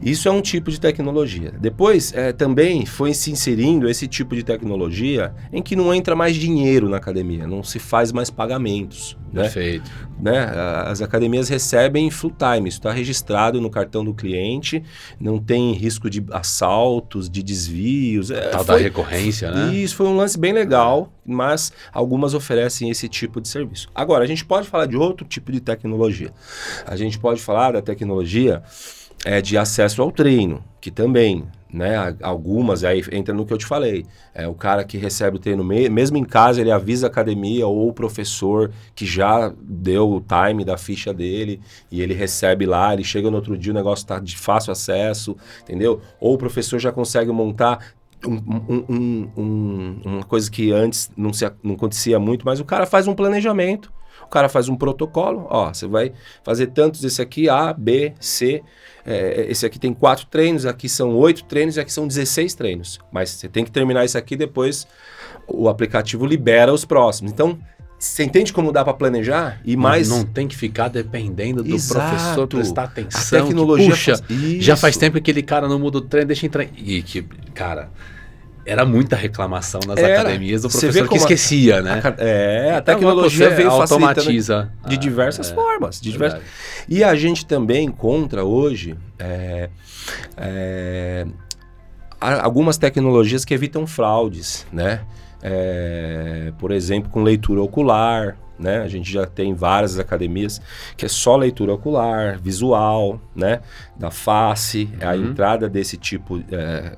Isso é um tipo de tecnologia. Depois, também foi se inserindo esse tipo de tecnologia em que não entra mais dinheiro na academia, não se faz mais pagamentos. Perfeito. Né? As academias recebem full time, isso está registrado no cartão do cliente, não tem risco de assaltos, de desvios. Da recorrência, né? Isso foi um lance bem legal, mas algumas oferecem esse tipo de serviço. Agora, a gente pode falar de outro tipo de tecnologia. A gente pode falar da tecnologia de acesso ao treino, que também, né, algumas, aí entra no que eu te falei, o cara que recebe o treino, mesmo em casa, ele avisa a academia ou o professor que já deu o time da ficha dele e ele recebe lá, ele chega no outro dia, o negócio está de fácil acesso, entendeu? Ou o professor já consegue montar uma coisa que antes não acontecia muito, mas o cara faz um planejamento, o cara faz um protocolo, ó, você vai fazer tantos, esse aqui, A, B, C, esse aqui tem 4 treinos, aqui são 8 treinos e aqui são 16 treinos. Mas você tem que terminar isso aqui, depois o aplicativo libera os próximos. Então, você entende como dá para planejar? E mais... Não tem que ficar dependendo do professor prestar atenção. A tecnologia já faz tempo que aquele cara não muda o treino, deixa entrar... E que, cara... Era muita reclamação nas academias do professor que esquecia, né? A tecnologia veio automatiza de diversas formas. E a gente também encontra hoje algumas tecnologias que evitam fraudes, né? Por exemplo, com leitura ocular, né? A gente já tem várias academias que é só leitura ocular, visual, né? Da face, a entrada desse tipo,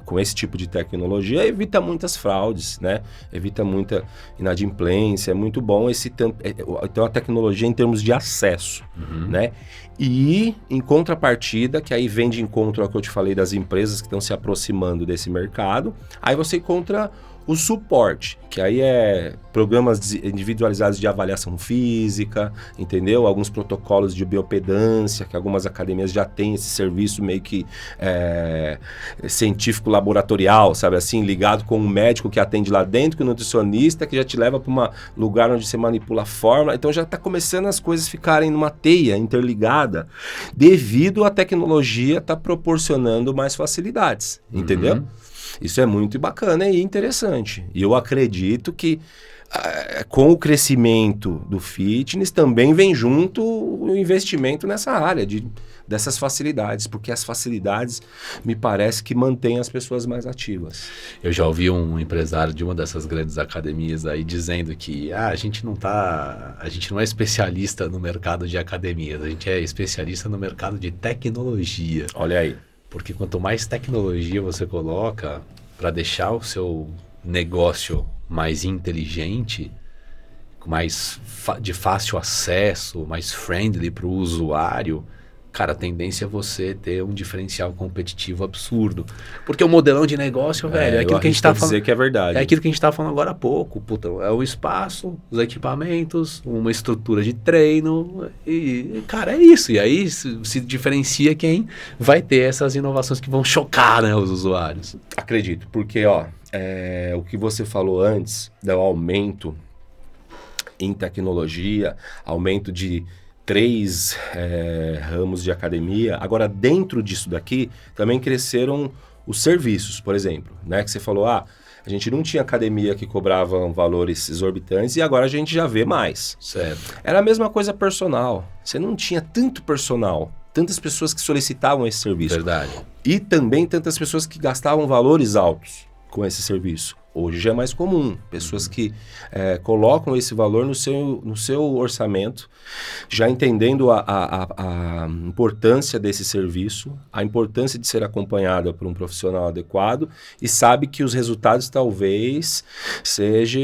com esse tipo de tecnologia evita muitas fraudes, né? Evita muita inadimplência, é muito bom então a tecnologia em termos de acesso, né? E em contrapartida, que aí vem de encontro ao que eu te falei das empresas que estão se aproximando desse mercado, aí você encontra o suporte, que aí é programas individualizados de avaliação física, entendeu? Alguns protocolos de biopedância, que algumas academias já têm esse serviço meio que científico laboratorial, sabe assim? Ligado com um médico que atende lá dentro, com o nutricionista, que já te leva para um lugar onde você manipula a fórmula. Então já está começando as coisas ficarem numa teia interligada, devido à tecnologia estar proporcionando mais facilidades, entendeu? Isso é muito bacana e interessante. E eu acredito que com o crescimento do fitness também vem junto o investimento nessa área dessas facilidades, porque as facilidades me parece que mantêm as pessoas mais ativas. Eu já ouvi um empresário de uma dessas grandes academias aí dizendo que a gente não é especialista no mercado de academias, a gente é especialista no mercado de tecnologia. Olha aí. Porque quanto mais tecnologia você coloca para deixar o seu negócio mais inteligente, mais de fácil acesso, mais friendly para o usuário, cara, a tendência é você ter um diferencial competitivo absurdo. Porque o modelão de negócio, velho, é aquilo que a gente tá falando. Dizer que é verdade. É aquilo que a gente estava falando agora há pouco. Puta, é o espaço, os equipamentos, uma estrutura de treino. E, cara, é isso. E aí se diferencia quem vai ter essas inovações que vão chocar, né, os usuários. Acredito, porque, o que você falou antes, do aumento em tecnologia, aumento de 3 ramos de academia. Agora, dentro disso daqui, também cresceram os serviços, por exemplo, né? Que você falou, a gente não tinha academia que cobrava valores exorbitantes e agora a gente já vê mais. Certo. Era a mesma coisa personal. Você não tinha tanto personal, tantas pessoas que solicitavam esse serviço. Verdade. E também tantas pessoas que gastavam valores altos com esse serviço. Hoje já é mais comum, pessoas que colocam esse valor no seu orçamento, já entendendo a importância desse serviço, a importância de ser acompanhada por um profissional adequado e sabe que os resultados talvez sejam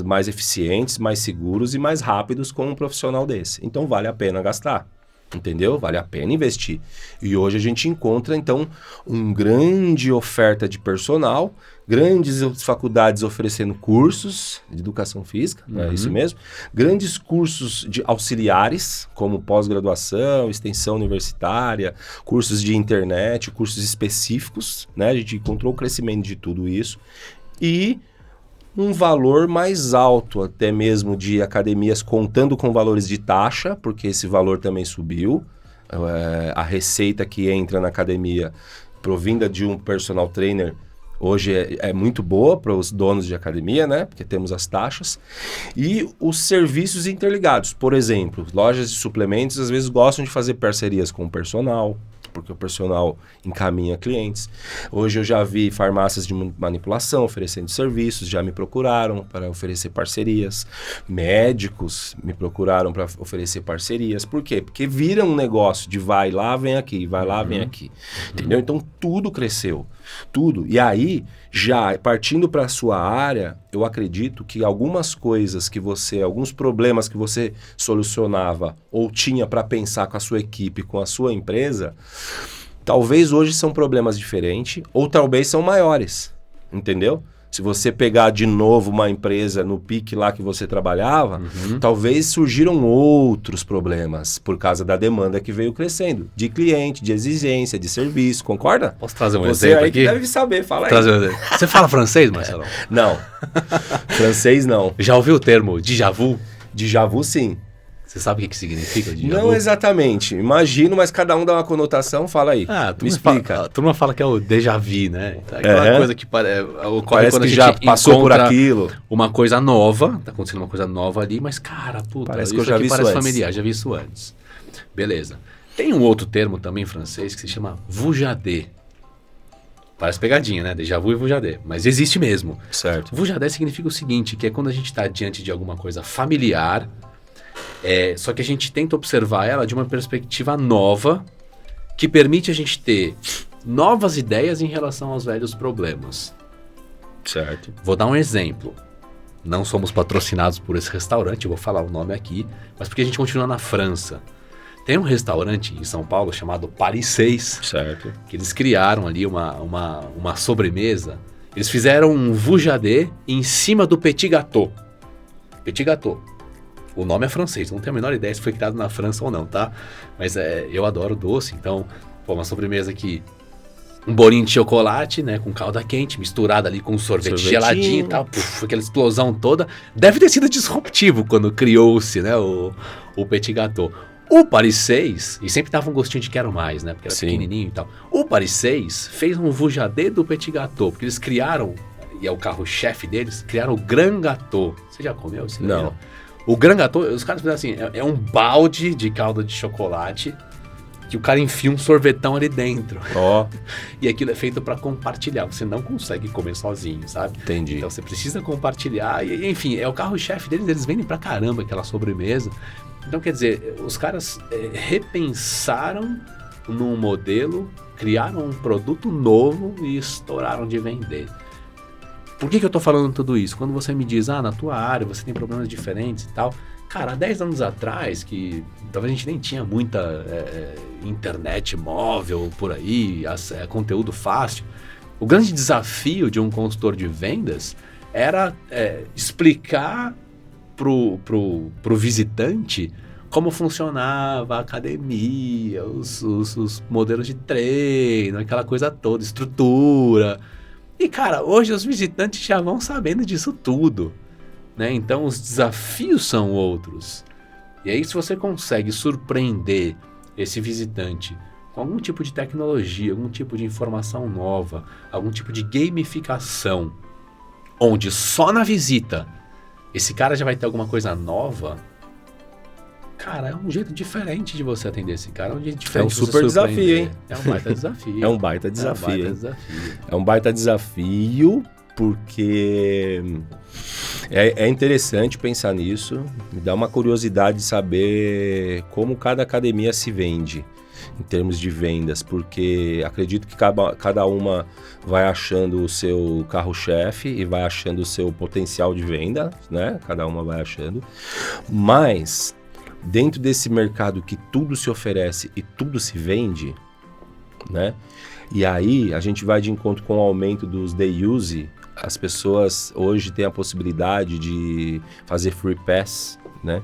mais eficientes, mais seguros e mais rápidos com um profissional desse. Então vale a pena gastar. Entendeu? Vale a pena investir. E hoje a gente encontra, então, uma grande oferta de personal, grandes faculdades oferecendo cursos de educação física, é isso mesmo? Grandes cursos de auxiliares, como pós-graduação, extensão universitária, cursos de internet, cursos específicos, né? A gente encontrou o crescimento de tudo isso. E um valor mais alto, até mesmo de academias contando com valores de taxa, porque esse valor também subiu. A receita que entra na academia provinda de um personal trainer hoje é muito boa para os donos de academia, né? Porque temos as taxas. E os serviços interligados. Por exemplo, lojas de suplementos às vezes gostam de fazer parcerias com o personal, porque o personal encaminha clientes. Hoje eu já vi farmácias de manipulação oferecendo serviços, já me procuraram para oferecer parcerias. Médicos me procuraram para oferecer parcerias. Por quê? Porque vira um negócio de vai lá, vem aqui, vai lá, vem aqui. Entendeu? Então tudo cresceu. Tudo. E aí, já partindo para a sua área, eu acredito que algumas coisas que alguns problemas que você solucionava ou tinha para pensar com a sua equipe, com a sua empresa, talvez hoje são problemas diferentes ou talvez são maiores, entendeu? Se você pegar de novo uma empresa no pique lá que você trabalhava, talvez surgiram outros problemas por causa da demanda que veio crescendo. De cliente, de exigência, de serviço, concorda? Posso trazer um você exemplo aí aqui? Que deve saber, fala aí. Você fala francês, Marcelo? Não. Francês não. Já ouviu o termo déjà vu? Déjà vu, sim. Você sabe o que significa déjà vu? Não exatamente. Imagino, mas cada um dá uma conotação. Fala aí. Me explica. A turma fala que é o déjà vu, né? Aquela coisa que parece que já passou por aquilo. Uma coisa nova, tá acontecendo uma coisa nova ali, mas cara, puta, parece que eu já vi isso parece antes. Familiar, já vi isso antes. Beleza. Tem um outro termo também em francês que se chama vujadé. Parece pegadinha, né? Déjà vu e vujadé. Mas existe mesmo. Certo. Vujadé significa o seguinte, que é quando a gente está diante de alguma coisa familiar, só que a gente tenta observar ela de uma perspectiva nova, que permite a gente ter novas ideias em relação aos velhos problemas. Certo. Vou dar um exemplo. Não somos patrocinados por esse restaurante, eu vou falar o nome aqui, mas porque a gente continua na França. Tem um restaurante em São Paulo chamado Paris 6, certo, que eles criaram ali uma sobremesa. Eles fizeram um vujadé em cima do petit gâteau. Petit gâteau. O nome é francês, não tenho a menor ideia se foi criado na França ou não, tá? Mas eu adoro doce, então, uma sobremesa que... Um bolinho de chocolate, né, com calda quente, misturada ali com um sorvete geladinho e tal, aquela explosão toda. Deve ter sido disruptivo quando criou-se, né, o petit gâteau. O Paris 6, e sempre dava um gostinho de quero mais, né, porque era pequenininho e tal. O Paris 6 fez um vujadé do petit gâteau, porque eles criaram, e é o carro-chefe deles, criaram o Grand Gâteau. Você já comeu esse? Não. O Grand Gâteau, os caras fizeram assim, é um balde de calda de chocolate que o cara enfia um sorvetão ali dentro. Ó. E aquilo é feito para compartilhar. Você não consegue comer sozinho, sabe? Entendi. Então você precisa compartilhar. E, enfim, é o carro-chefe deles. Eles vendem pra caramba aquela sobremesa. Então, quer dizer, os caras repensaram num modelo, criaram um produto novo e estouraram de vender. Por que eu tô falando tudo isso? Quando você me diz, na tua área você tem problemas diferentes e tal. Cara, há 10 anos atrás, que talvez a gente nem tinha muita internet móvel por aí, conteúdo fácil, o grande desafio de um consultor de vendas era explicar pro visitante como funcionava a academia, os modelos de treino, aquela coisa toda, estrutura. E, cara, hoje os visitantes já vão sabendo disso tudo. Né? Então os desafios são outros. E aí se você consegue surpreender esse visitante com algum tipo de tecnologia, algum tipo de informação nova, algum tipo de gamificação, onde só na visita esse cara já vai ter alguma coisa nova, cara, é um jeito diferente de você atender esse cara, é um jeito diferente de super desafio, hein? É um baita desafio. É um baita desafio. É um baita desafio. Porque é interessante pensar nisso, me dá uma curiosidade de saber como cada academia se vende em termos de vendas, porque acredito que cada uma vai achando o seu carro-chefe e vai achando o seu potencial de venda, né? Cada uma vai achando, mas dentro desse mercado que tudo se oferece e tudo se vende, né? E aí a gente vai de encontro com o aumento dos day use. As pessoas hoje têm a possibilidade de fazer free pass, né?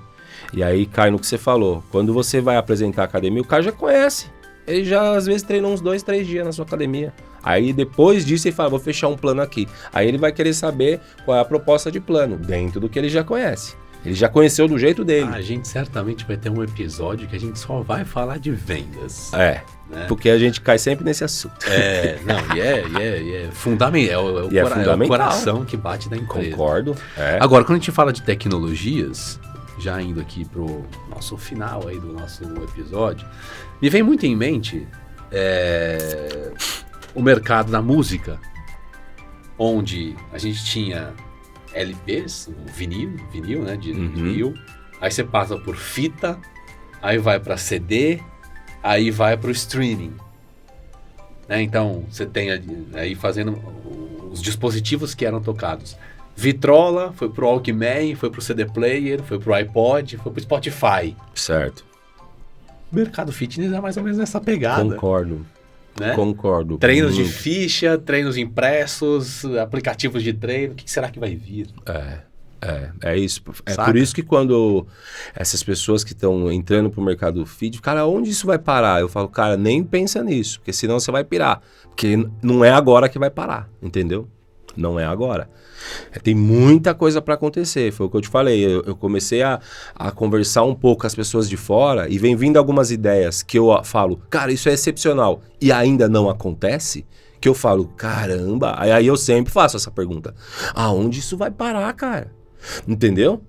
E aí cai no que você falou. Quando você vai apresentar a academia, o cara já conhece. Ele já às vezes treinou uns 2-3 dias na sua academia. Aí depois disso ele fala, vou fechar um plano aqui. Aí ele vai querer saber qual é a proposta de plano, dentro do que ele já conhece. Ele já conheceu do jeito dele. A gente certamente vai ter um episódio que a gente só vai falar de vendas. Né? Porque a gente cai sempre nesse assunto. É fundamental. É o coração que bate da empresa. Concordo. Agora, quando a gente fala de tecnologias, já indo aqui pro nosso final aí do nosso episódio, me vem muito em mente o mercado da música, onde a gente tinha LPs, vinil, né, de vinil, aí você passa por fita, aí vai para CD, aí vai para o streaming. Né? Então, você tem aí fazendo os dispositivos que eram tocados. Vitrola, foi pro Walkman, foi pro CD Player, foi pro iPod, foi pro Spotify. Certo. O mercado fitness é mais ou menos essa pegada. Concordo. Né? Concordo. Treinos de ficha, treinos impressos, aplicativos de treino, o que será que vai vir? É isso. É Saca? por isso que quando essas pessoas que estão entrando pro mercado fit, cara, onde isso vai parar? Eu falo, cara, nem pensa nisso, porque senão você vai pirar. Porque não é agora que vai parar, entendeu? Não é agora. Tem muita coisa para acontecer, foi o que eu te falei. Eu comecei a conversar um pouco com as pessoas de fora e vem vindo algumas ideias que eu falo, cara, isso é excepcional e ainda não acontece, que eu falo, caramba, aí eu sempre faço essa pergunta, aonde isso vai parar, cara? Entendeu?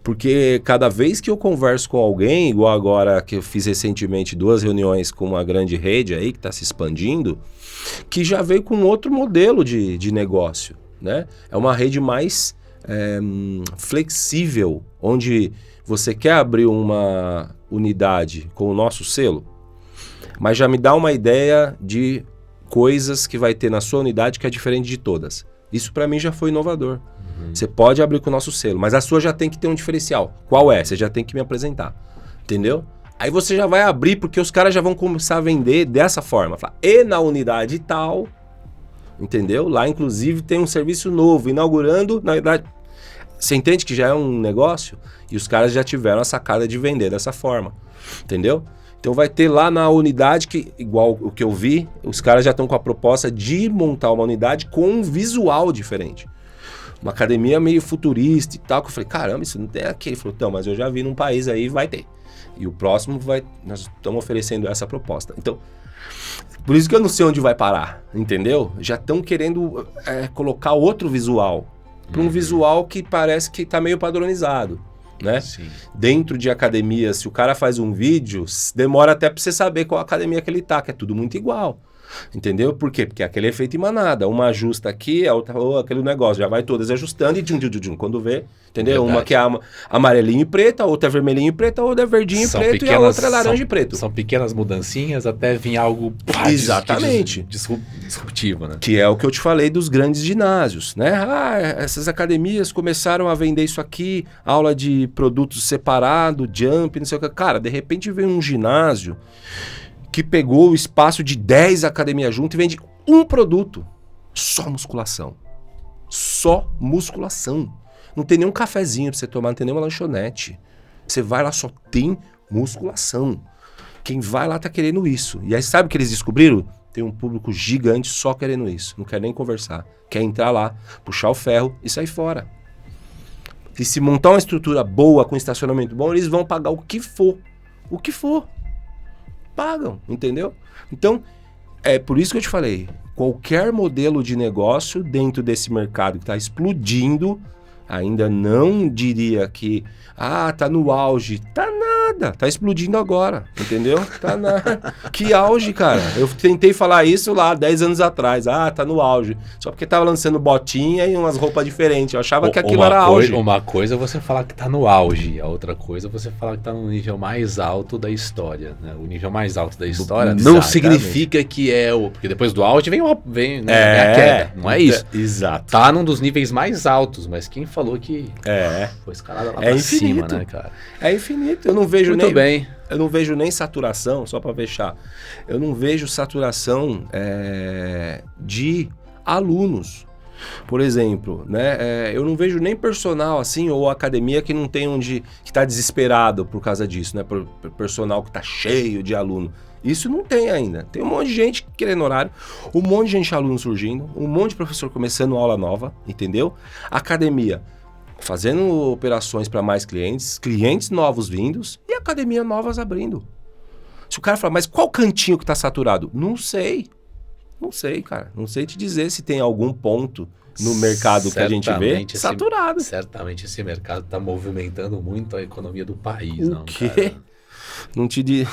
Porque cada vez que eu converso com alguém, igual agora que eu fiz recentemente 2 reuniões com uma grande rede aí que está se expandindo, que já veio com outro modelo de negócio, né? É uma rede mais flexível, onde você quer abrir uma unidade com o nosso selo, mas já me dá uma ideia de coisas que vai ter na sua unidade que é diferente de todas. Isso para mim já foi inovador. Você pode abrir com o nosso selo, mas a sua já tem que ter um diferencial. Qual é? Você já tem que me apresentar. Entendeu? Aí você já vai abrir, porque os caras já vão começar a vender dessa forma. E na unidade tal, entendeu? Lá, inclusive, tem um serviço novo, inaugurando, na verdade... Você entende que já é um negócio? E os caras já tiveram a sacada de vender dessa forma. Entendeu? Então vai ter lá na unidade, que igual o que eu vi, os caras já estão com a proposta de montar uma unidade com um visual diferente. Uma academia meio futurista e tal, que eu falei, caramba, isso não tem aqui. Ele falou, então, mas eu já vi num país aí, vai ter. E o próximo nós estamos oferecendo essa proposta. Então, por isso que eu não sei onde vai parar, entendeu? Já estão querendo colocar outro visual, para um visual que parece que está meio padronizado, né? Sim. Dentro de academia, se o cara faz um vídeo, demora até para você saber qual academia que ele tá, que é tudo muito igual. Entendeu? Por quê? Porque aquele efeito em manada. Uma ajusta aqui, a outra, aquele negócio, já vai todas ajustando e quando vê, entendeu? Verdade. Uma que é amarelinho e preta, a outra é vermelhinho e preta, a outra é verdinho e preto e a outra é laranja e preto. São pequenas mudancinhas até vir algo exatamente disruptivo, né? Que é o que eu te falei dos grandes ginásios, né? Essas academias começaram a vender isso aqui, aula de produtos separado, jump, não sei o que. Cara, de repente vem um ginásio que pegou o espaço de 10 academias junto e vende um produto. Só musculação. Só musculação. Não tem nenhum cafezinho pra você tomar, não tem nenhuma lanchonete. Você vai lá, só tem musculação. Quem vai lá tá querendo isso. E aí sabe o que eles descobriram? Tem um público gigante só querendo isso. Não quer nem conversar. Quer entrar lá, puxar o ferro e sair fora. E se montar uma estrutura boa, com estacionamento bom, eles vão pagar o que for. O que for. Pagam, entendeu? Então, é por isso que eu te falei, qualquer modelo de negócio dentro desse mercado que está explodindo, ainda não diria que, tá no auge, tá nada, tá explodindo agora, entendeu? Tá nada. Que auge, cara? Eu tentei falar isso lá 10 anos atrás, tá no auge, só porque tava lançando botinha e umas roupas diferentes, eu achava que aquilo era auge. Uma coisa é você falar que tá no auge, a outra coisa é você falar que tá no nível mais alto da história, né? O nível mais alto da história não significa que porque depois do auge vem a queda, não é isso? Exato. Tá num dos níveis mais altos, mas quem falou que foi escalada lá pra cima, né, cara? É infinito, eu não vejo muito bem. Eu não vejo nem saturação, só para fechar. Eu não vejo saturação de alunos. Por exemplo, né? Eu não vejo nem personal assim, ou academia que não tem que tá desesperado por causa disso, né? Por personal que tá cheio de aluno. Isso não tem ainda. Tem um monte de gente querendo horário, um monte de gente aluno surgindo, um monte de professor começando aula nova, entendeu? Academia fazendo operações para mais clientes novos vindos e academia novas abrindo. Se o cara falar, mas qual cantinho que tá saturado? Não sei, cara. Não sei te dizer se tem algum ponto no mercado que a gente vê saturado. Certamente esse mercado tá movimentando muito a economia do país. O quê? Cara? Não te digo.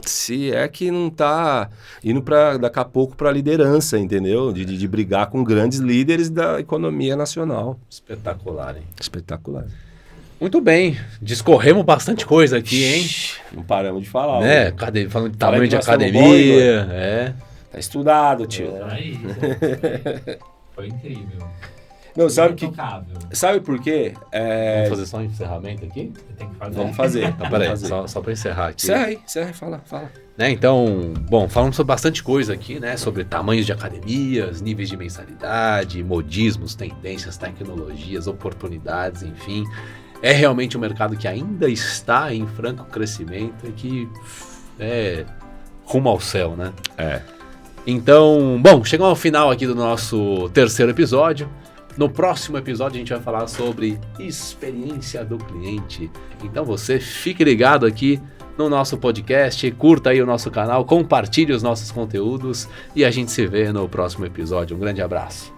Se é que não tá indo daqui a pouco para a liderança, entendeu? De brigar com grandes líderes da economia nacional. Espetacular, hein? Espetacular. Muito bem, discorremos bastante coisa aqui, hein? Não paramos de falar. Né? Falando de tamanho de academia. Tá estudado, tio. Aí, foi incrível. Não, sabe por quê? Vamos fazer só um encerramento aqui? Tem que fazer. Vamos fazer. Então, peraí, só para encerrar aqui. Encerra aí, fala. Né, então, bom, falamos sobre bastante coisa aqui, né? Sobre tamanhos de academias, níveis de mensalidade, modismos, tendências, tecnologias, oportunidades, enfim. É realmente um mercado que ainda está em franco crescimento e que é rumo ao céu, né? Então, bom, chegamos ao final aqui do nosso terceiro episódio. No próximo episódio a gente vai falar sobre experiência do cliente. Então você fique ligado aqui no nosso podcast, curta aí o nosso canal, compartilhe os nossos conteúdos e a gente se vê no próximo episódio. Um grande abraço.